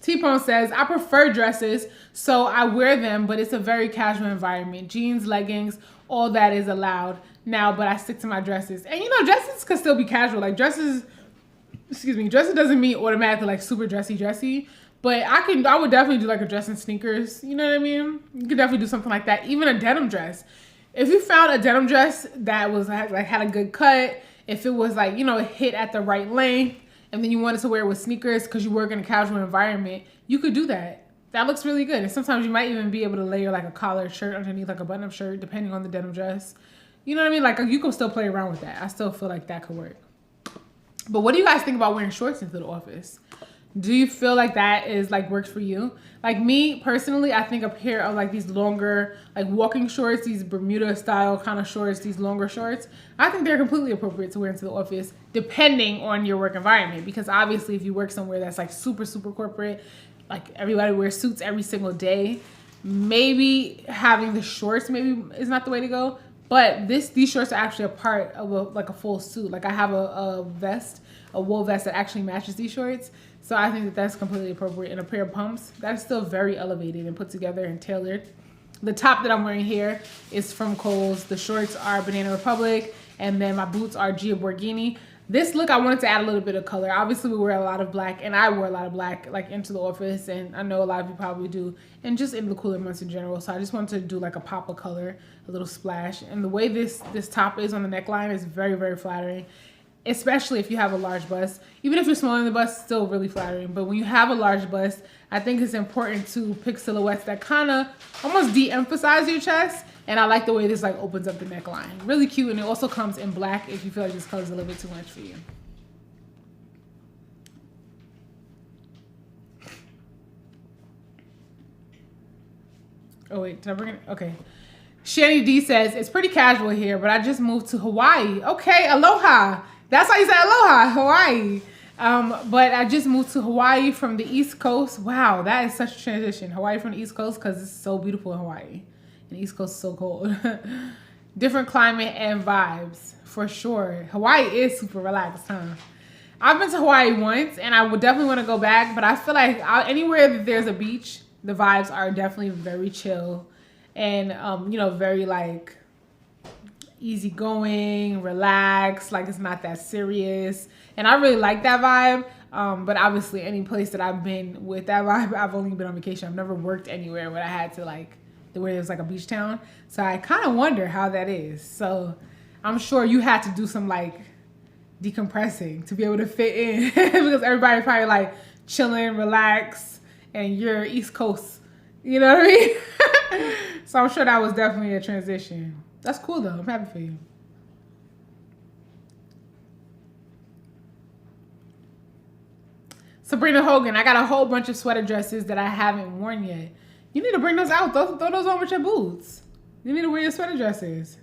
T-Pone says, I prefer dresses, so I wear them, but it's a very casual environment. Jeans, leggings, all that is allowed now, but I stick to my dresses. And you know, dresses can still be casual. Like dresses doesn't mean automatically like super dressy, but I would definitely do like a dress and sneakers. You know what I mean? You could definitely do something like that. Even a denim dress. If you found a denim dress that was like had a good cut, if it was like, you know, hit at the right length, and then you wanted to wear it with sneakers because you work in a casual environment, you could do that. That looks really good. And sometimes you might even be able to layer like a collared shirt underneath, like a button-up shirt, depending on the denim dress. You know what I mean? Like you can still play around with that. I still feel like that could work. But what do you guys think about wearing shorts into the office? Do you feel like that is like works for you? Like me personally, I think a pair of like these longer like walking shorts, these Bermuda style kind of shorts, these longer shorts, I think they're completely appropriate to wear into the office depending on your work environment. Because obviously if you work somewhere that's like super corporate, like everybody wears suits every single day, maybe having the shorts maybe is not the way to go. But these shorts are actually a part of a full suit. Like I have a vest, a wool vest that actually matches these shorts. So I think that that's completely appropriate. And a pair of pumps, that's still very elevated and put together and tailored. The top that I'm wearing here is from Kohl's. The shorts are Banana Republic, and then my boots are Gia Borghini. This look, I wanted to add a little bit of color. Obviously, we wear a lot of black, and I wear a lot of black like into the office, and I know a lot of you probably do, and just in the cooler months in general. So I just wanted to do like a pop of color, a little splash. And the way this top is on the neckline is very flattering, especially if you have a large bust. Even if you're smaller than the bust, it's still really flattering. But when you have a large bust, I think it's important to pick silhouettes that kind of almost de-emphasize your chest. And I like the way this like opens up the neckline. Really cute, and it also comes in black if you feel like this color is a little bit too much for you. Oh wait, did I bring it? Okay. Shani D says, it's pretty casual here, but I just moved to Hawaii. Okay, aloha. That's how you say aloha, Hawaii. But I just moved to Hawaii from the East Coast. Wow, that is such a transition. Hawaii from the East Coast, because it's so beautiful in Hawaii. And the East Coast is so cold. Different climate and vibes, for sure. Hawaii is super relaxed, huh? I've been to Hawaii once, and I would definitely want to go back, but I feel like anywhere that there's a beach, the vibes are definitely very chill. And, you know, very like easygoing, relaxed, like it's not that serious. And I really like that vibe. But obviously any place that I've been with that vibe, I've only been on vacation. I've never worked anywhere where I had to like, where it was like a beach town. So I kind of wonder how that is. So I'm sure you had to do some like decompressing to be able to fit in because everybody probably like chilling, relax, and you're East Coast. You know what I mean? So I'm sure that was definitely a transition. That's cool though. I'm happy for you. Sabrina Hogan, I got a whole bunch of sweater dresses that I haven't worn yet. You need to bring those out. Throw those on with your boots. You need to wear your sweater dresses.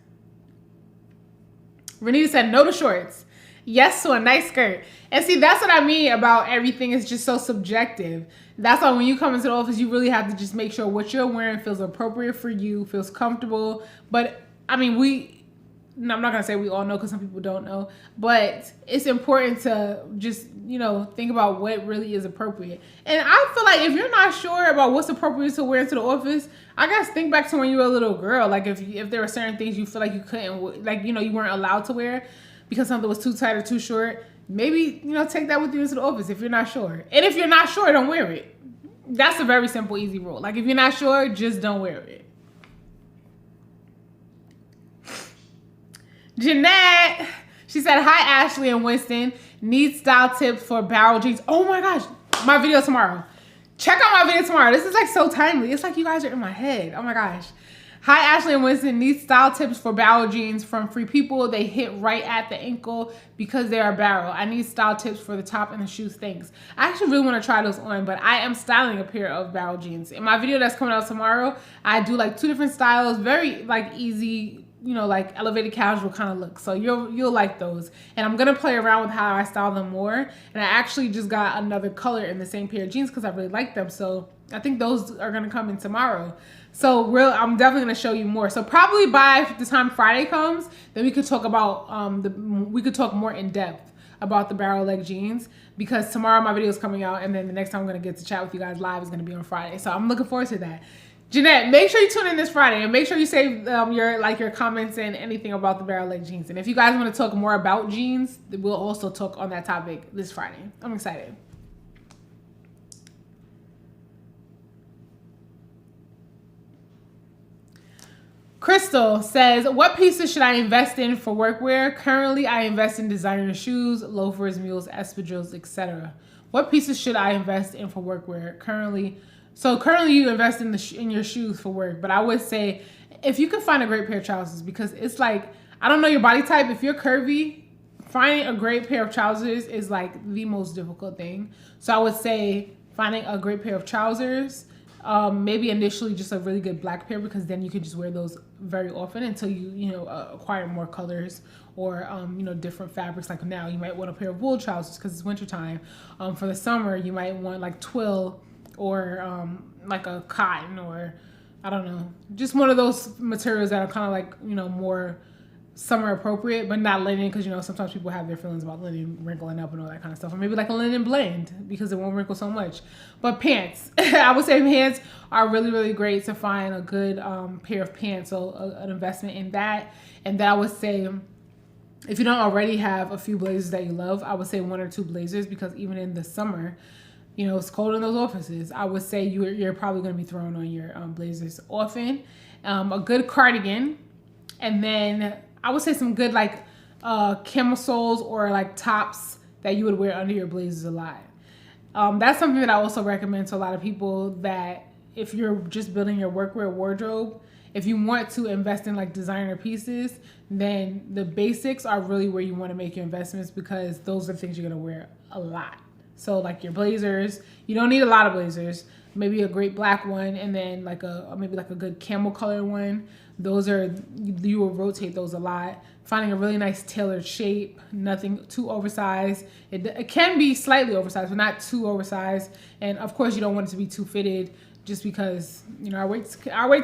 Renita said no to shorts. Yes to a nice skirt. And see, that's what I mean about everything is just so subjective. That's why when you come into the office, you really have to just make sure what you're wearing feels appropriate for you, feels comfortable. But I mean, I'm not going to say we all know because some people don't know, but it's important to just, think about what really is appropriate. And I feel like if you're not sure about what's appropriate to wear into the office, I guess think back to when you were a little girl. Like if there were certain things you feel like you couldn't, like, you weren't allowed to wear because something was too tight or too short, maybe, take that with you into the office if you're not sure. And if you're not sure, don't wear it. That's a very simple, easy rule. Like if you're not sure, just don't wear it. Jeanette, she said, hi, Ashley and Winston. Need style tips for barrel jeans. Oh my gosh, my video tomorrow. Check out my video tomorrow. This is like so timely. It's like you guys are in my head. Oh my gosh. Hi, Ashley and Winston. Need style tips for barrel jeans from Free People. They hit right at the ankle because they are barrel. I need style tips for the top and the shoes. Thanks. I actually really want to try those on, but I am styling a pair of barrel jeans. In my video that's coming out tomorrow, I do like 2 different styles. Very like easy, like elevated casual kind of look. So you'll like those. And I'm going to play around with how I style them more. And I actually just got another color in the same pair of jeans because I really like them. So I think those are going to come in tomorrow. So I'm definitely going to show you more. So probably by the time Friday comes, then we could talk about, we could talk more in depth about the barrel leg jeans because tomorrow my video is coming out. And then the next time I'm going to get to chat with you guys live is going to be on Friday. So I'm looking forward to that. Jeanette, make sure you tune in this Friday and make sure you save your comments and anything about the barrel leg jeans. And if you guys want to talk more about jeans, we'll also talk on that topic this Friday. I'm excited. Crystal says, what pieces should I invest in for workwear? Currently, I invest in designer shoes, loafers, mules, espadrilles, etc. What pieces should I invest in for workwear? Currently you invest in your shoes for work, but I would say if you can find a great pair of trousers, because it's like, I don't know your body type. If you're curvy, finding a great pair of trousers is like the most difficult thing. So I would say finding a great pair of trousers, maybe initially just a really good black pair, because then you can just wear those very often until you acquire more colors or different fabrics. Like now you might want a pair of wool trousers because it's wintertime. For the summer you might want like twill or like a cotton, or I don't know, just one of those materials that are kind of like more summer appropriate, but not linen, because sometimes people have their feelings about linen wrinkling up and all that kind of stuff. Or maybe like a linen blend because it won't wrinkle so much. But pants, I would say pants are really, really great to find a good pair of pants. So an investment in that. And then I would say, if you don't already have a few blazers that you love, I would say 1 or 2 blazers, because even in the summer, it's cold in those offices. I would say you're probably going to be throwing on your blazers often. A good cardigan, and then I would say some good like camisoles or like tops that you would wear under your blazers a lot. That's something that I also recommend to a lot of people, that if you're just building your workwear wardrobe, if you want to invest in like designer pieces, then the basics are really where you want to make your investments, because those are the things you're going to wear a lot. So like your blazers, you don't need a lot of blazers. Maybe a great black one, and then like maybe like a good camel color one. Those are, you will rotate those a lot. Finding a really nice tailored shape, nothing too oversized. It can be slightly oversized, but not too oversized. And of course you don't want it to be too fitted, just because our weights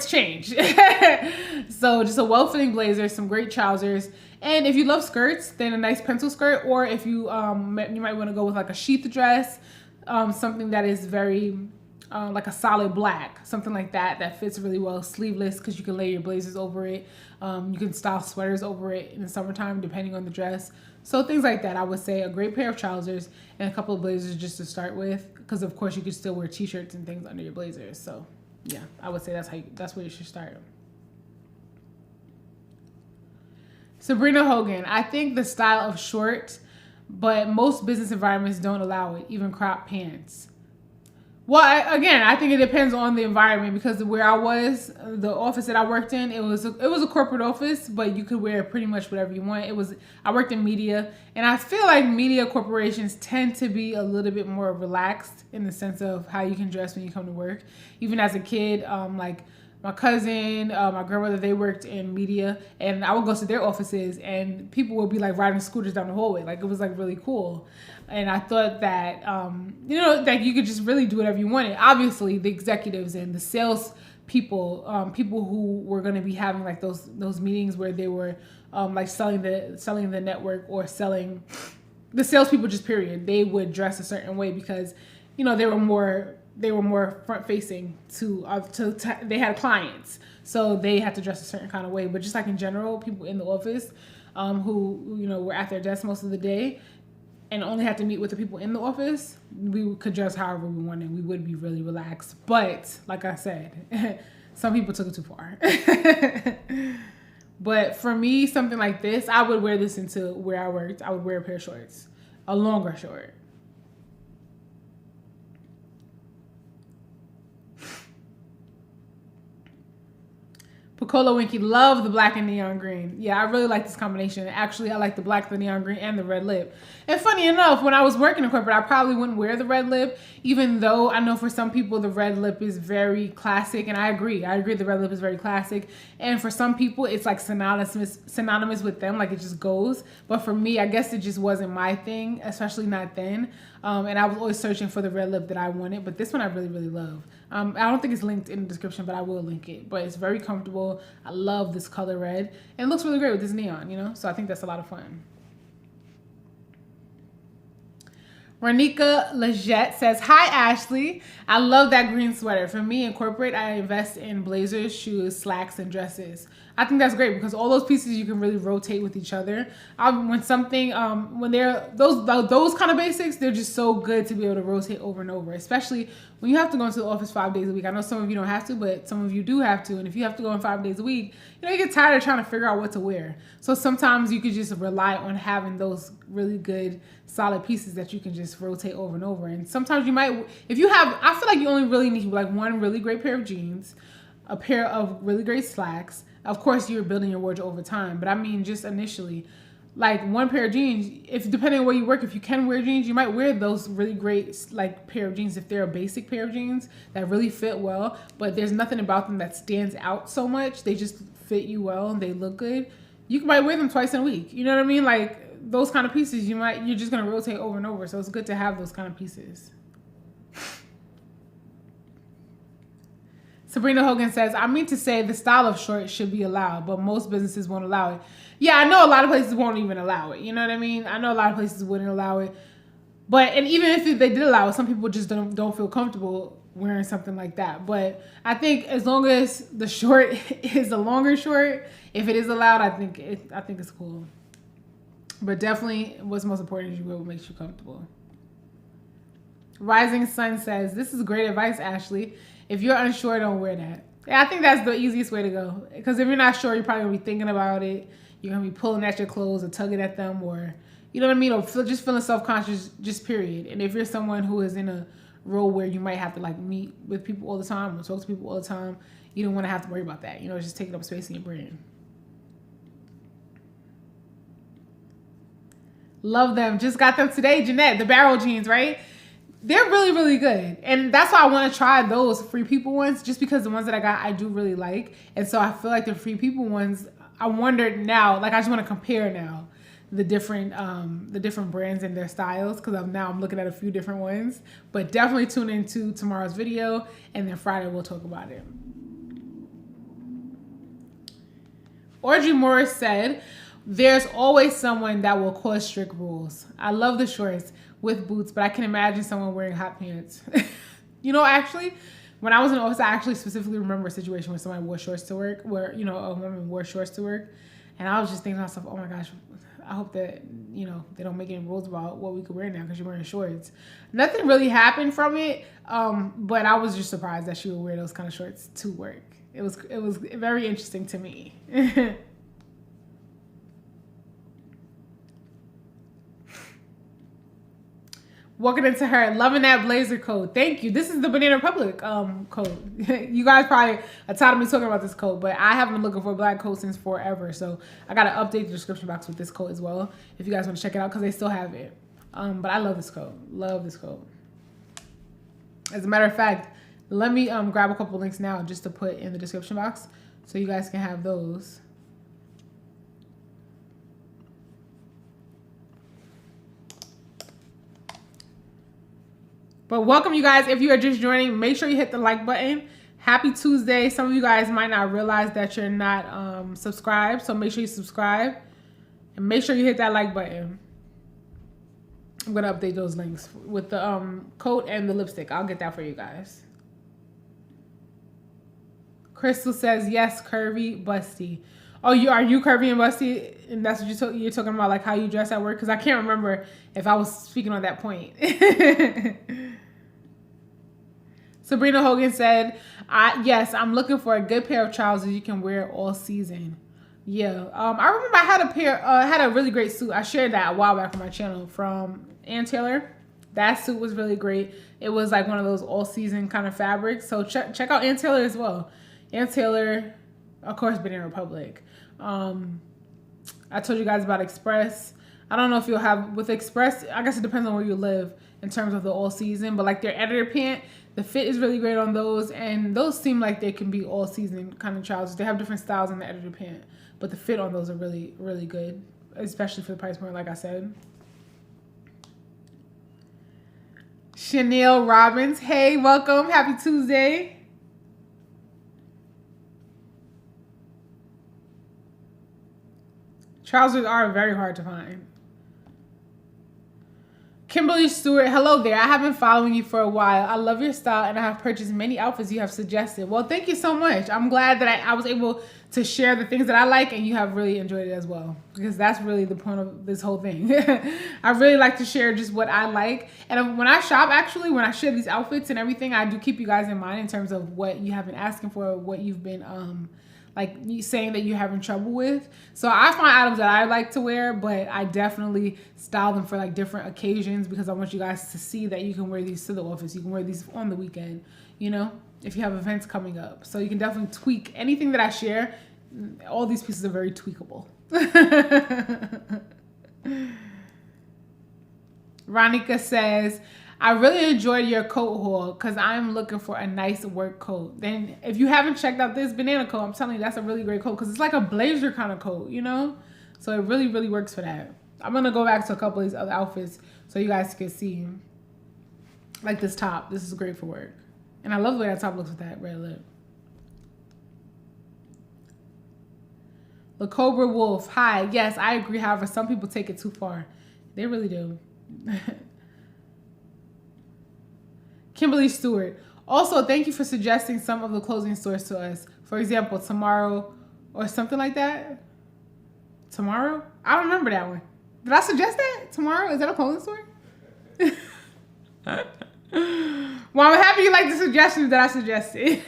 change. So just a well-fitting blazer, some great trousers. And if you love skirts, then a nice pencil skirt, or if you you might want to go with like a sheath dress, something that is very like a solid black, something like that fits really well, sleeveless, because you can lay your blazers over it. You can style sweaters over it in the summertime depending on the dress. So things like that. I would say a great pair of trousers and a couple of blazers just to start with, because of course you could still wear t-shirts and things under your blazers. So yeah, I would say that's where you should start. Sabrina Hogan, I think the style of short but most business environments don't allow it, even crop pants. Well, I think it depends on the environment, because where I was, the office that I worked in, it was a corporate office, but you could wear pretty much whatever you want. I worked in media, and I feel like media corporations tend to be a little bit more relaxed in the sense of how you can dress when you come to work. Even as a kid, like my cousin, my grandmother, they worked in media, and I would go to their offices, and people would be like riding scooters down the hallway. Like, it was like really cool. And I thought that, that you could just really do whatever you wanted. Obviously, the executives and the sales people, people who were going to be having like those meetings where they were like selling the network or selling the salespeople, just period, they would dress a certain way because, they were more front facing to they had clients, so they had to dress a certain kind of way. But just like in general, people in the office who were at their desk most of the day and only had to meet with the people in the office, we could dress however we wanted. We would be really relaxed. But like I said, some people took it too far. But for me, something like this, I would wear this into where I worked. I would wear a pair of shorts, a longer short. Piccolo Winky, love the black and neon green. Yeah, I really like this combination. Actually, I like the black, the neon green, and the red lip. And funny enough, when I was working in corporate, I probably wouldn't wear the red lip, even though I know for some people the red lip is very classic, and I agree. I agree the red lip is very classic. And for some people, it's like synonymous with them, like it just goes. But for me, I guess it just wasn't my thing, especially not then. And I was always searching for the red lip that I wanted, but this one I really, really love. I don't think it's linked in the description, but I will link it. But it's very comfortable. I love this color red. And it looks really great with this neon, So I think that's a lot of fun. Ranika Leggett says, hi, Ashley. I love that green sweater. For me in corporate, I invest in blazers, shoes, slacks, and dresses. I think that's great because all those pieces you can really rotate with each other. When they're those kind of basics, they're just so good to be able to rotate over and over, especially when you have to go into the office 5 days a week. I know some of you don't have to, but some of you do have to. And if you have to go in 5 days a week, you get tired of trying to figure out what to wear. So sometimes you could just rely on having those really good, solid pieces that you can just rotate over and over. And sometimes I feel like you only really need like one really great pair of jeans, a pair of really great slacks. Of course, you're building your wardrobe over time, but I mean, just initially, like one pair of jeans, depending on where you work, if you can wear jeans, you might wear those really great like pair of jeans if they're a basic pair of jeans that really fit well, but there's nothing about them that stands out so much. They just fit you well and they look good. You might wear them twice in a week. You know what I mean? Like those kind of pieces, you're just going to rotate over and over. So it's good to have those kind of pieces. Sabrina Hogan says, I mean to say the style of short should be allowed, but most businesses won't allow it. Yeah, I know a lot of places won't even allow it. You know what I mean? I know a lot of places wouldn't allow it. And even if they did allow it, some people just don't feel comfortable wearing something like that. But I think as long as the short is a longer short, if it is allowed, I think it's cool. But definitely what's most important is you wear what makes you comfortable. Rising Sun says, this is great advice, Ashley. If you're unsure, don't wear that. Yeah, I think that's the easiest way to go. Because if you're not sure, you're probably going to be thinking about it. You're going to be pulling at your clothes or tugging at them, or, you know what I mean? Or just feeling self-conscious, just period. And if you're someone who is in a role where you might have to like meet with people all the time or talk to people all the time, you don't want to have to worry about that. It's just taking up space in your brain. Love them. Just got them today, Jeanette. The barrel jeans, right? They're really, really good. And that's why I want to try those Free People ones, just because the ones that I got, I do really like. And so I feel like the Free People ones, I wondered now, like I just want to compare now the different brands and their styles, because I'm looking at a few different ones. But definitely tune into tomorrow's video, and then Friday we'll talk about it. Audrey Morris said, there's always someone that will cause strict rules. I love the shorts with boots, but I can imagine someone wearing hot pants. Actually, when I was in the office, I actually specifically remember a situation where somebody wore shorts to work, where, a woman wore shorts to work. And I was just thinking to myself, oh my gosh, I hope that, they don't make any rules about what we could wear now because you're wearing shorts. Nothing really happened from it, but I was just surprised that she would wear those kind of shorts to work. It was very interesting to me. Walking into her, loving that blazer coat. Thank you. This is the Banana Republic coat. You guys probably are tired of me talking about this coat, but I have been looking for a black coat since forever. So I got to update the description box with this coat as well, if you guys want to check it out, because they still have it. But I love this coat. Love this coat. As a matter of fact, let me grab a couple links now just to put in the description box so you guys can have those. But welcome, you guys. If you are just joining, make sure you hit the like button. Happy Tuesday. Some of you guys might not realize that you're not subscribed, so make sure you subscribe. And make sure you hit that like button. I'm going to update those links with the coat and the lipstick. I'll get that for you guys. Crystal says, yes, curvy, busty. Oh, are you curvy and busty? And that's what you're talking about, like how you dress at work? Because I can't remember if I was speaking on that point. Sabrina Hogan said, yes, I'm looking for a good pair of trousers you can wear all season. Yeah. I remember I had a really great suit. I shared that a while back on my channel from Ann Taylor. That suit was really great. It was like one of those all season kind of fabrics. So check out Ann Taylor as well. Ann Taylor, of course, Banana Republic. I told you guys about Express. I don't know if you'll have with Express. I guess it depends on where you live in terms of the all season, but like their editor pant, the fit is really great on those, and those seem like they can be all season kind of trousers. They have different styles in the editor pant, but the fit on those are really, really good, especially for the price point, like I said. Chanel Robbins, hey, welcome. Happy Tuesday. Trousers are very hard to find. Kimberly Stewart, hello there. I have been following you for a while. I love your style and I have purchased many outfits you have suggested. Well, thank you so much. I'm glad that I was able to share the things that I like and you have really enjoyed it as well, because that's really the point of this whole thing. I really like to share just what I like. And when I shop, actually, when I share these outfits and everything, I do keep you guys in mind in terms of what you have been asking for, what you've been like you saying that you're having trouble with. So I find items that I like to wear, but I definitely style them for like different occasions, because I want you guys to see that you can wear these to the office. You can wear these on the weekend, you know, if you have events coming up. So you can definitely tweak anything that I share. All these pieces are very tweakable. Ronika says, I really enjoyed your coat haul because I'm looking for a nice work coat. Then if you haven't checked out this banana coat, I'm telling you, that's a really great coat because it's like a blazer kind of coat, you know? So it really, really works for that. I'm going to go back to a couple of these other outfits so you guys can see. Like this top. This is great for work. And I love the way that top looks with that red lip. La Cobra Wolf. Hi. Yes, I agree. However, some people take it too far. They really do. Kimberly Stewart. Also, thank you for suggesting some of the clothing stores to us. For example, Tomorrow or something like that. Tomorrow? I don't remember that one. Did I suggest that? Tomorrow? Is that a clothing store? Well, I'm happy you like the suggestions that I suggested.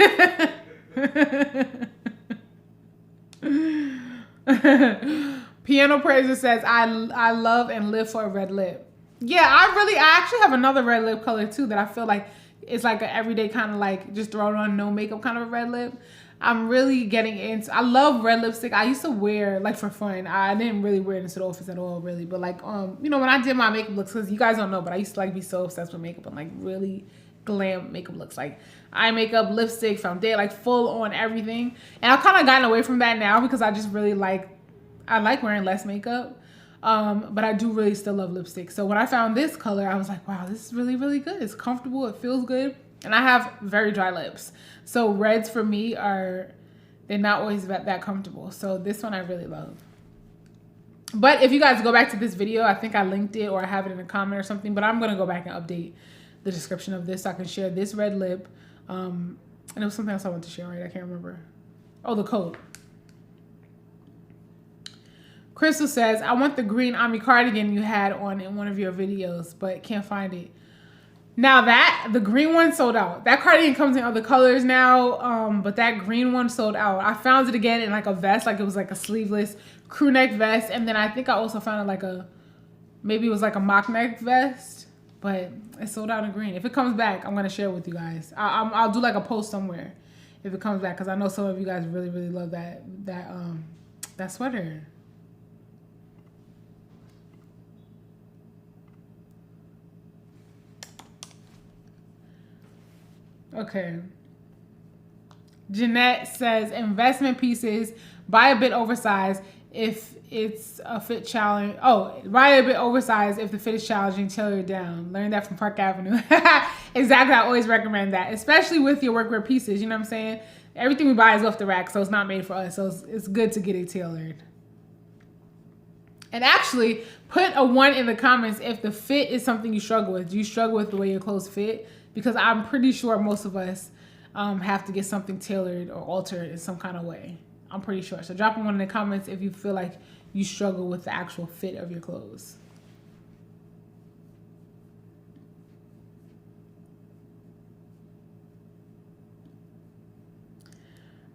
Piano Praiser says, I love and live for a red lip. Yeah, I actually have another red lip color too that I feel like it's like an everyday kind of like just throw it on, no makeup kind of a red lip. I'm really getting into, I love red lipstick. I used to wear like for fun. I didn't really wear it into the office at all really, but like, you know, when I did my makeup looks, because you guys don't know, but I used to like be so obsessed with makeup and like really glam makeup looks, like eye makeup, lipstick, foundation, like full on everything. And I've kind of gotten away from that now because I just really I like wearing less makeup. But I do really still love lipstick. So when I found this color, I was like, wow, this is really, really good. It's comfortable. It feels good. And I have very dry lips. So reds for me they're not always that comfortable. So this one I really love. But if you guys go back to this video, I think I linked it or I have it in a comment or something, but I'm going to go back and update the description of this so I can share this red lip. And it was something else I wanted to share, right? I can't remember. Oh, the coat. Crystal says, I want the green Ami cardigan you had on in one of your videos, but can't find it. Now the green one sold out. That cardigan comes in other colors now, but that green one sold out. I found it again in like a vest, like it was like a sleeveless crew neck vest. And then I think I also found it like maybe it was like a mock neck vest, but it's sold out in green. If it comes back, I'm gonna share it with you guys. I'll do like a post somewhere if it comes back, because I know some of you guys really, really love that sweater. Okay. Jeanette says investment pieces, buy a bit oversized if it's a fit challenge. Oh, buy a bit oversized if the fit is challenging, tailor it down. Learn that from Parke Avenue. Exactly. I always recommend that, especially with your workwear pieces. You know what I'm saying? Everything we buy is off the rack, so it's not made for us. So it's good to get it tailored. And actually, put a 1 in the comments if the fit is something you struggle with. Do you struggle with the way your clothes fit? Because I'm pretty sure most of us have to get something tailored or altered in some kind of way. I'm pretty sure. So drop 1 in the comments if you feel like you struggle with the actual fit of your clothes.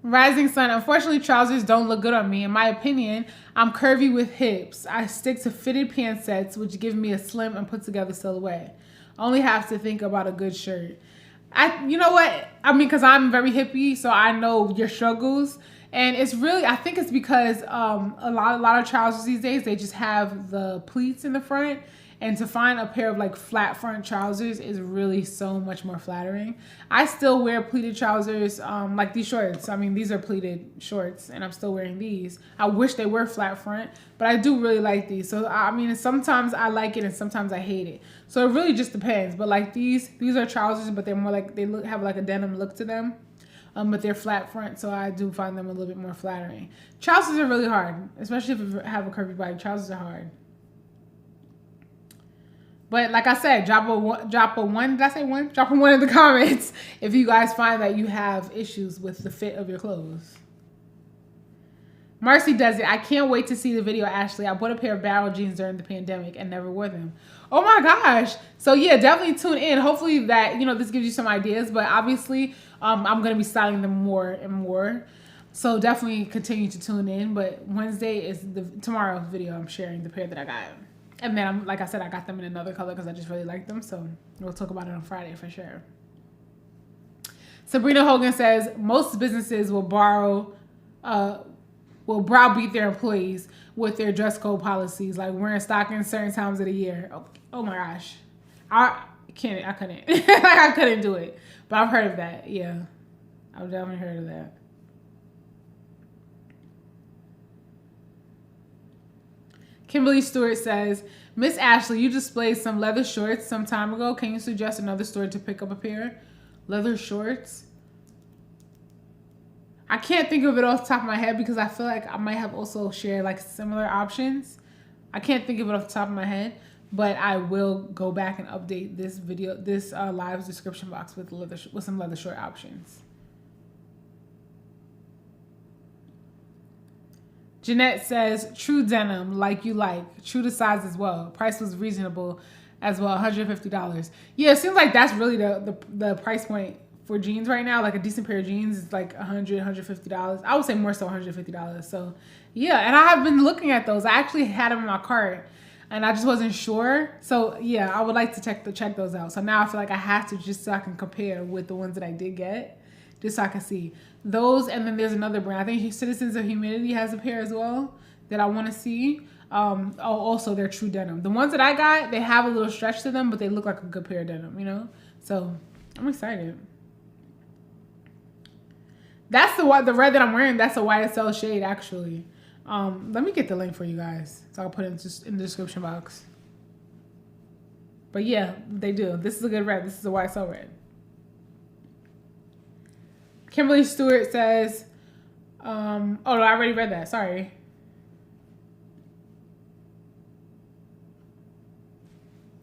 Rising Sun, unfortunately trousers don't look good on me. In my opinion, I'm curvy with hips. I stick to fitted pant sets, which give me a slim and put together silhouette. Only have to think about a good shirt. You know what? I mean, because I'm very hippie, so I know your struggles. And it's really, I think it's because a lot of trousers these days, they just have the pleats in the front. And to find a pair of like flat front trousers is really so much more flattering. I still wear pleated trousers like these shorts. I mean, these are pleated shorts and I'm still wearing these. I wish they were flat front, but I do really like these. So, I mean, sometimes I like it and sometimes I hate it. So it really just depends. But like these are trousers, but they're more like, have like a denim look to them. But they're flat front, so I do find them a little bit more flattering. Trousers are really hard, especially if you have a curvy body. Trousers are hard. But like I said, drop a 1. Did I say 1? Drop a 1 in the comments if you guys find that you have issues with the fit of your clothes. Marcy does it. I can't wait to see the video, Ashley. I bought a pair of barrel jeans during the pandemic and never wore them. Oh my gosh. So yeah, definitely tune in. Hopefully that, this gives you some ideas, but obviously I'm going to be styling them more and more. So definitely continue to tune in. But Wednesday is tomorrow's video. I'm sharing the pair that I got. And then, like I said, I got them in another color because I just really like them. So we'll talk about it on Friday for sure. Sabrina Hogan says, most businesses will browbeat their employees with their dress code policies, like wearing stockings certain times of the year. Oh my gosh. I couldn't. I couldn't do it. But I've heard of that. Yeah. I've definitely heard of that. Kimberly Stewart says, Miss Ashley, you displayed some leather shorts some time ago. Can you suggest another store to pick up a pair? Leather shorts? I can't think of it off the top of my head because I feel like I might have also shared like similar options. I can't think of it off the top of my head, but I will go back and update this video, this live's description box with some leather short options. Jeanette says, true denim, like you like. True to size as well. Price was reasonable as well, $150. Yeah, it seems like that's really the price point for jeans right now. Like a decent pair of jeans is like $100, $150. I would say more so $150. So yeah, and I have been looking at those. I actually had them in my cart and I just wasn't sure. So yeah, I would like to check those out. So now I feel like I have to, just so I can compare with the ones that I did get. Just so I can see those. And then there's another brand. I think Citizens of Humanity has a pair as well that I want to see. Also, they're true denim. The ones that I got, they have a little stretch to them, but they look like a good pair of denim, So I'm excited. That's the red that I'm wearing. That's a YSL shade, actually. Let me get the link for you guys. So I'll put it just in the description box. But yeah, they do. This is a good red. This is a YSL red. Kimberly Stewart says, oh, no, I already read that. Sorry.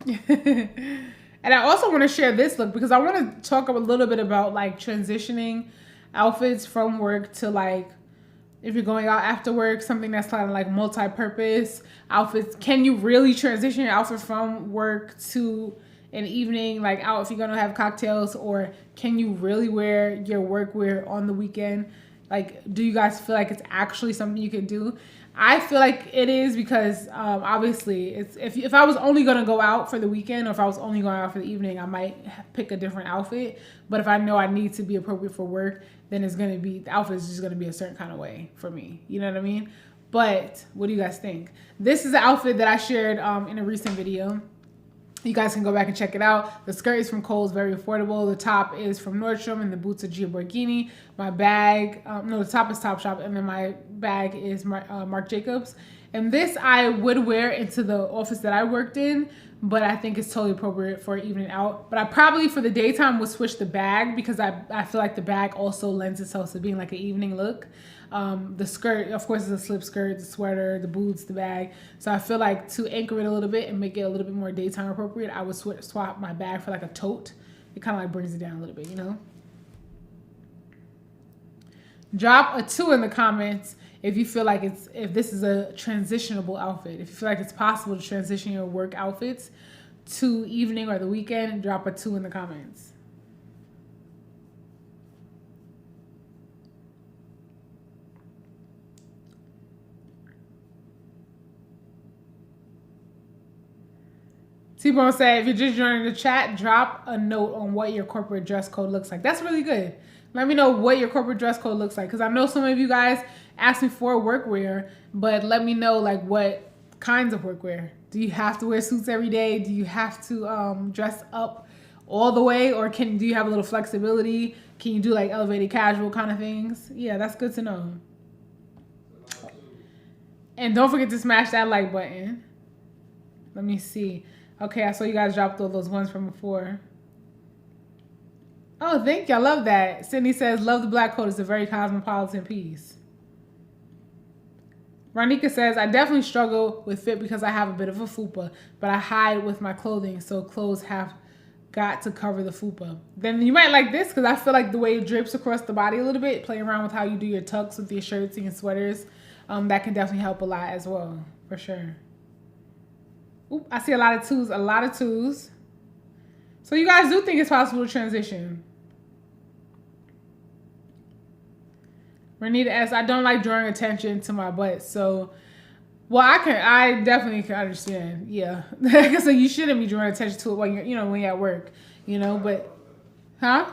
And I also want to share this look because I want to talk a little bit about like transitioning outfits from work to like, if you're going out after work, something that's kind of like multi-purpose outfits. Can you really transition your outfit from work to an evening, like out if you're gonna have cocktails, or can you really wear your work wear on the weekend? Like, do you guys feel like it's actually something you can do? I feel like it is because obviously it's if I was only gonna go out for the weekend or if I was only going out for the evening, I might pick a different outfit. But if I know I need to be appropriate for work, then it's gonna be the outfit is just gonna be a certain kind of way for me. You know what I mean? But what do you guys think? This is the outfit that I shared in a recent video. You guys can go back and check it out. The skirt is from Kohl's, very affordable. The top is from Nordstrom, and the boots are Borghini. My bag, no, the top is Topshop, and then my bag is Marc Jacobs. And this I would wear into the office that I worked in, but I think it's totally appropriate for an evening out. But I probably, for the daytime, would switch the bag because I feel like the bag also lends itself to being like an evening look. The skirt, of course, is a slip skirt, the sweater, the boots, the bag. So I feel like to anchor it a little bit and make it a little bit more daytime appropriate, I would swap my bag for like a tote. It kind of like brings it down a little bit, you know? Drop a 2 in the comments if you feel like if this is a transitionable outfit. If you feel like it's possible to transition your work outfits to evening or the weekend, drop a 2 in the comments. T-Bone said, if you're just joining the chat, drop a note on what your corporate dress code looks like. That's really good. Let me know what your corporate dress code looks like. Because I know some of you guys ask me for workwear, but let me know like what kinds of workwear. Do you have to wear suits every day? Do you have to dress up all the way? Or do you have a little flexibility? Can you do like elevated casual kind of things? Yeah, that's good to know. And don't forget to smash that like button. Let me see. Okay, I saw you guys dropped all those ones from before. Oh, thank you. I love that. Sydney says, love the black coat. It's a very cosmopolitan piece. Ronika says, I definitely struggle with fit because I have a bit of a fupa, but I hide with my clothing, so clothes have got to cover the fupa. Then you might like this because I feel like the way it drapes across the body a little bit, play around with how you do your tucks with your shirts and your sweaters, that can definitely help a lot as well, for sure. Oop, I see a lot of 2s, a lot of 2s. So you guys do think it's possible to transition. Renita asks, I don't like drawing attention to my butt. So, well, I definitely can understand. Yeah. So you shouldn't be drawing attention to it when when you're at work, but, huh?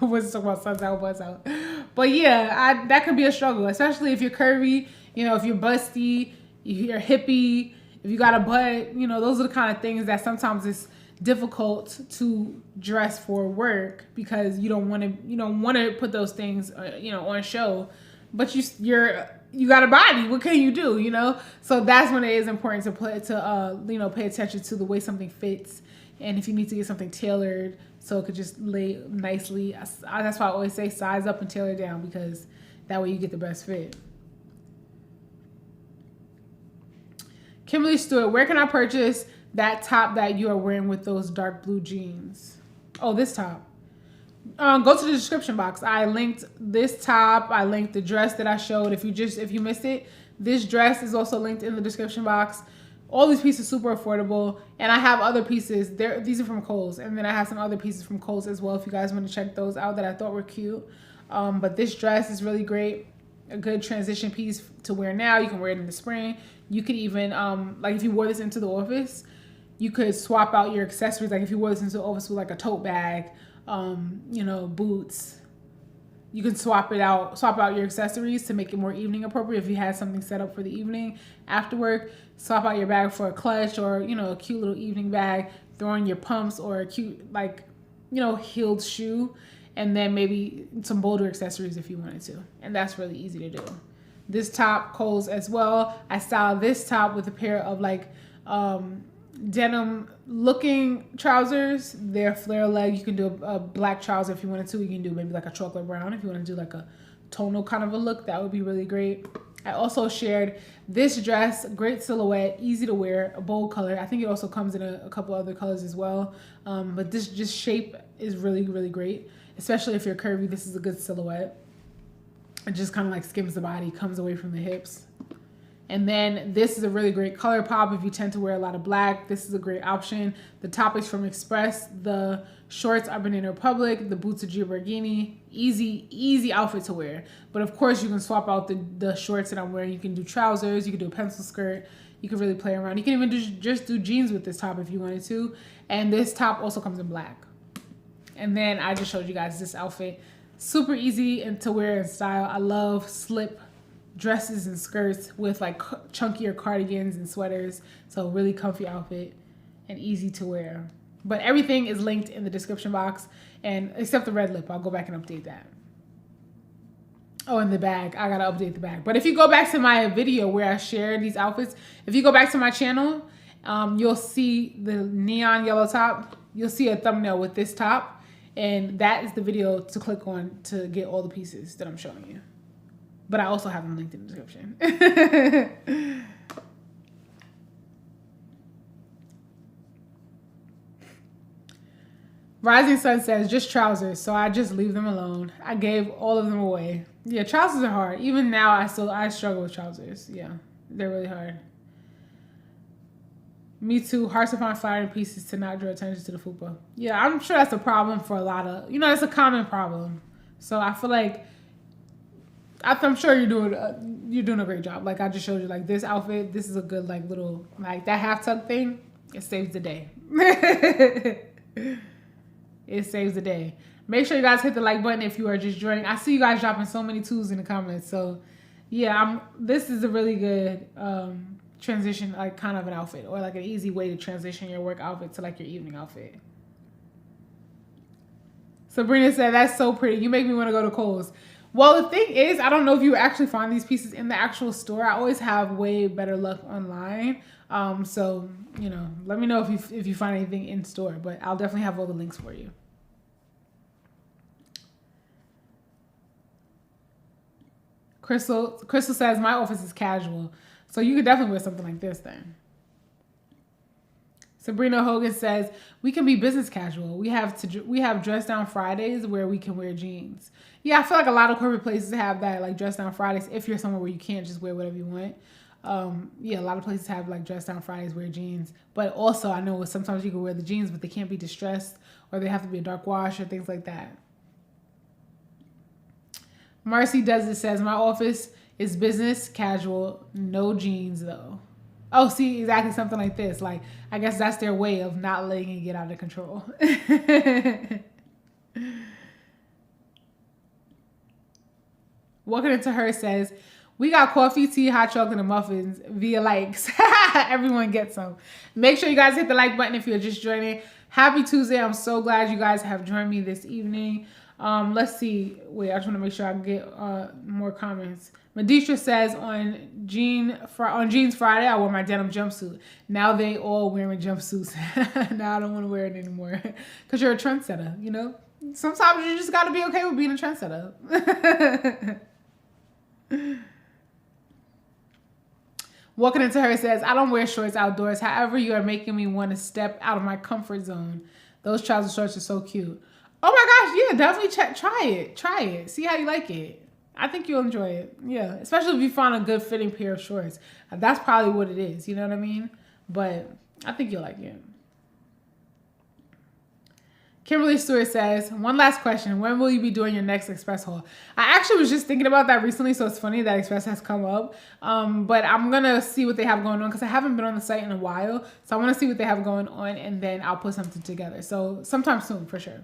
What's talking about suns out, butts out. But yeah, that could be a struggle, especially if you're curvy, if you're busty, you're hippie, if you got a butt, those are the kind of things that sometimes it's difficult to dress for work because you don't want to put those things on show, but you got a body. What can you do? So that's when it is important to pay attention to the way something fits, and if you need to get something tailored so it could just lay nicely. That's why I always say size up and tailor down, because that way you get the best fit. Kimberly Stewart, where can I purchase that top that you are wearing with those dark blue jeans? Oh, this top. Go to the description box. I linked this top. I linked the dress that I showed. If you missed it, this dress is also linked in the description box. All these pieces super affordable, and I have other pieces. These are from Kohl's, and then I have some other pieces from Kohl's as well. If you guys want to check those out that I thought were cute. But this dress is really great. A good transition piece to wear now. You can wear it in the spring. You could even, like if you wore this into the office, you could swap out your accessories. Like if you wore this into the office with like a tote bag, boots, you can swap out your accessories to make it more evening appropriate. If you had something set up for the evening after work, swap out your bag for a clutch or, a cute little evening bag, throw in your pumps or a cute, heeled shoe, and then maybe some bolder accessories if you wanted to. And that's really easy to do. This top, Kohl's as well. I styled this top with a pair of denim looking trousers. They're flare leg. You can do a black trouser if you wanted to. You can do maybe like a chocolate brown if you want to do like a tonal kind of a look. That would be really great. I also shared this dress, great silhouette, easy to wear, a bold color. I think it also comes in a couple other colors as well. But this just shape is really, really great. Especially if you're curvy, this is a good silhouette. It just kind of like skims the body, comes away from the hips. And then this is a really great color pop if you tend to wear a lot of black. This is a great option. The top is from Express. The shorts are Banana Republic. The boots are Giorgini. Easy outfit to wear. But of course, you can swap out the shorts that I'm wearing. You can do trousers. You can do a pencil skirt. You can really play around. You can even just do jeans with this top if you wanted to. And this top also comes in black. And then I just showed you guys this outfit. Super easy and to wear in style. I love slip dresses and skirts with like chunkier cardigans and sweaters. So really comfy outfit and easy to wear. But everything is linked in the description box, and except the red lip. I'll go back and update that. Oh, and the bag. I gotta update the bag. But if you go back to my video where I share these outfits, if you go back to my channel, you'll see the neon yellow top. You'll see a thumbnail with this top, and that is the video to click on to get all the pieces that I'm showing you. But I also have them linked in the description. Rising Sun says, just trousers, so I just leave them alone. I gave all of them away. Yeah, trousers are hard. Even now, I struggle with trousers. Yeah, they're really hard. Me too. Hard to find flattering pieces to not draw attention to the fupa. Yeah, I'm sure that's a problem for a lot of, it's a common problem. So I feel like, I'm sure you're doing a great job. Like I just showed you, like this outfit, this is a good like little, like that half tuck thing, it saves the day. It saves the day. Make sure you guys hit the like button if you are just joining. I see you guys dropping so many twos in the comments. So yeah, this is a really good transition, like kind of an outfit, or like an easy way to transition your work outfit to like your evening outfit. Sabrina said, that's so pretty. You make me want to go to Kohl's. Well, the thing is, I don't know if you actually find these pieces in the actual store. I always have way better luck online. So, let me know if you find anything in store, but I'll definitely have all the links for you. Crystal says, my office is casual. So you could definitely wear something like this then. Sabrina Hogan says, we can be business casual. We have dress down Fridays where we can wear jeans. Yeah, I feel like a lot of corporate places have that, like dress down Fridays if you're somewhere where you can't just wear whatever you want. Yeah, a lot of places have like dress down Fridays, wear jeans. But also I know sometimes you can wear the jeans, but they can't be distressed or they have to be a dark wash or things like that. Marcy Does It says, my office is business casual, no jeans though. Oh, see, exactly something like this. Like, I guess that's their way of not letting it get out of control. Walking Into Her says, we got coffee, tea, hot chocolate, and muffins via likes. Everyone gets some. Make sure you guys hit the like button if you're just joining. Happy Tuesday. I'm so glad you guys have joined me this evening. Let's see. Wait, I just want to make sure I get more comments. Medisha says, on Jeans Friday, I wore my denim jumpsuit. Now they all wearing jumpsuits. Now I don't want to wear it anymore. Because you're a trendsetter, Sometimes you just got to be okay with being a trendsetter. Walking Into Her says, I don't wear shorts outdoors. However, you are making me want to step out of my comfort zone. Those trouser shorts are so cute. Oh my gosh, yeah, definitely try it. See how you like it. I think you'll enjoy it. Yeah, especially if you find a good fitting pair of shorts. That's probably what it is, you know what I mean? But I think you'll like it. Kimberly Stewart says, one last question. When will you be doing your next Express haul? I actually was just thinking about that recently, so it's funny that Express has come up. But I'm going to see what they have going on because I haven't been on the site in a while. So I want to see what they have going on, and then I'll put something together. So sometime soon, for sure.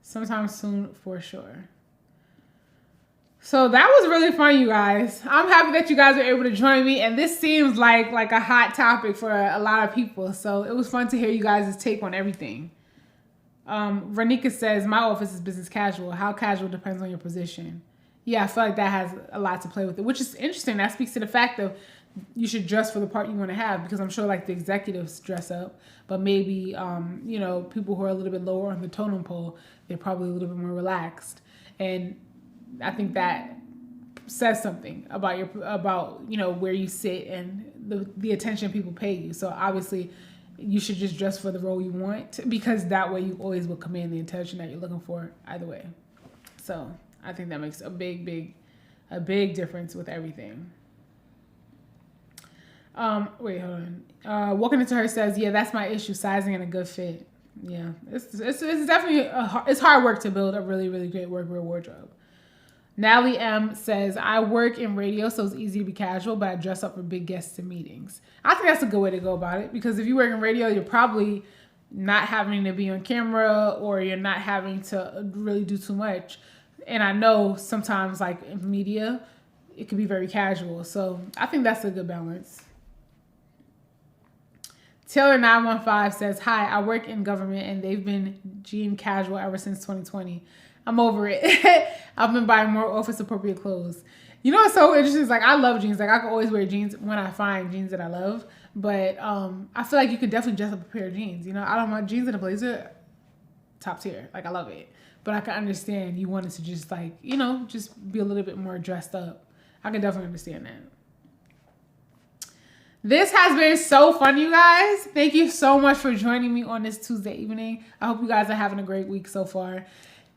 Sometime soon, for sure. So that was really fun, you guys. I'm happy that you guys were able to join me. And this seems like a hot topic for a lot of people. So it was fun to hear you guys' take on everything. Renika says, my office is business casual. How casual depends on your position. Yeah, I feel like that has a lot to play with it, which is interesting. That speaks to the fact of you should dress for the part you want to have, because I'm sure like the executives dress up, but maybe, people who are a little bit lower on the totem pole, they're probably a little bit more relaxed. And I think that says something about where you sit and the attention people pay you. So obviously you should just dress for the role you want, because that way you always will command the attention that you're looking for either way. So I think that makes a big difference with everything. Wait, hold on. Walking Into Her says, yeah, that's my issue, sizing and a good fit. Yeah, it's definitely it's hard work to build a really great workwear wardrobe. Natalie M says, I work in radio, so it's easy to be casual, but I dress up for big guests and meetings. I think that's a good way to go about it, because if you work in radio, you're probably not having to be on camera, or you're not having to really do too much. And I know sometimes, like in media, it can be very casual. So I think that's a good balance. Taylor915 says, hi, I work in government and they've been jean casual ever since 2020. I'm over it. I've been buying more office appropriate clothes. You know what's so interesting is, like, I love jeans. Like, I can always wear jeans when I find jeans that I love. But I feel like you could definitely dress up a pair of jeans. You know, I don't mind jeans and a blazer, top tier. Like, I love it. But I can understand you wanted to just, like, you know, just be a little bit more dressed up. I can definitely understand that. This has been so fun, you guys. Thank you so much for joining me on this Tuesday evening. I hope you guys are having a great week so far.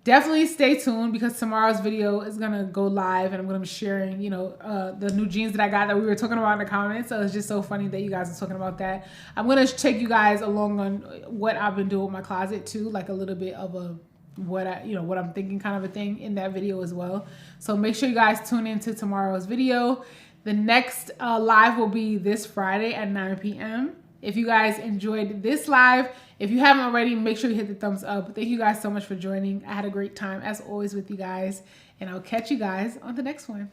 Definitely stay tuned, because tomorrow's video is going to go live and I'm going to be sharing, you know, the new jeans that I got that we were talking about in the comments. So it's just so funny that you guys are talking about that. I'm going to take you guys along on what I've been doing with my closet too, like a little bit of a what I'm thinking kind of a thing in that video as well. So make sure you guys tune into tomorrow's video. The next live will be this Friday at 9 p.m. If you guys enjoyed this live, if you haven't already, make sure you hit the thumbs up. Thank you guys so much for joining. I had a great time as always with you guys, and I'll catch you guys on the next one.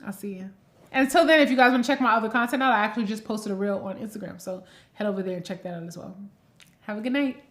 I'll see you. And until then, if you guys want to check my other content out, I actually just posted a reel on Instagram, so head over there and check that out as well. Have a good night.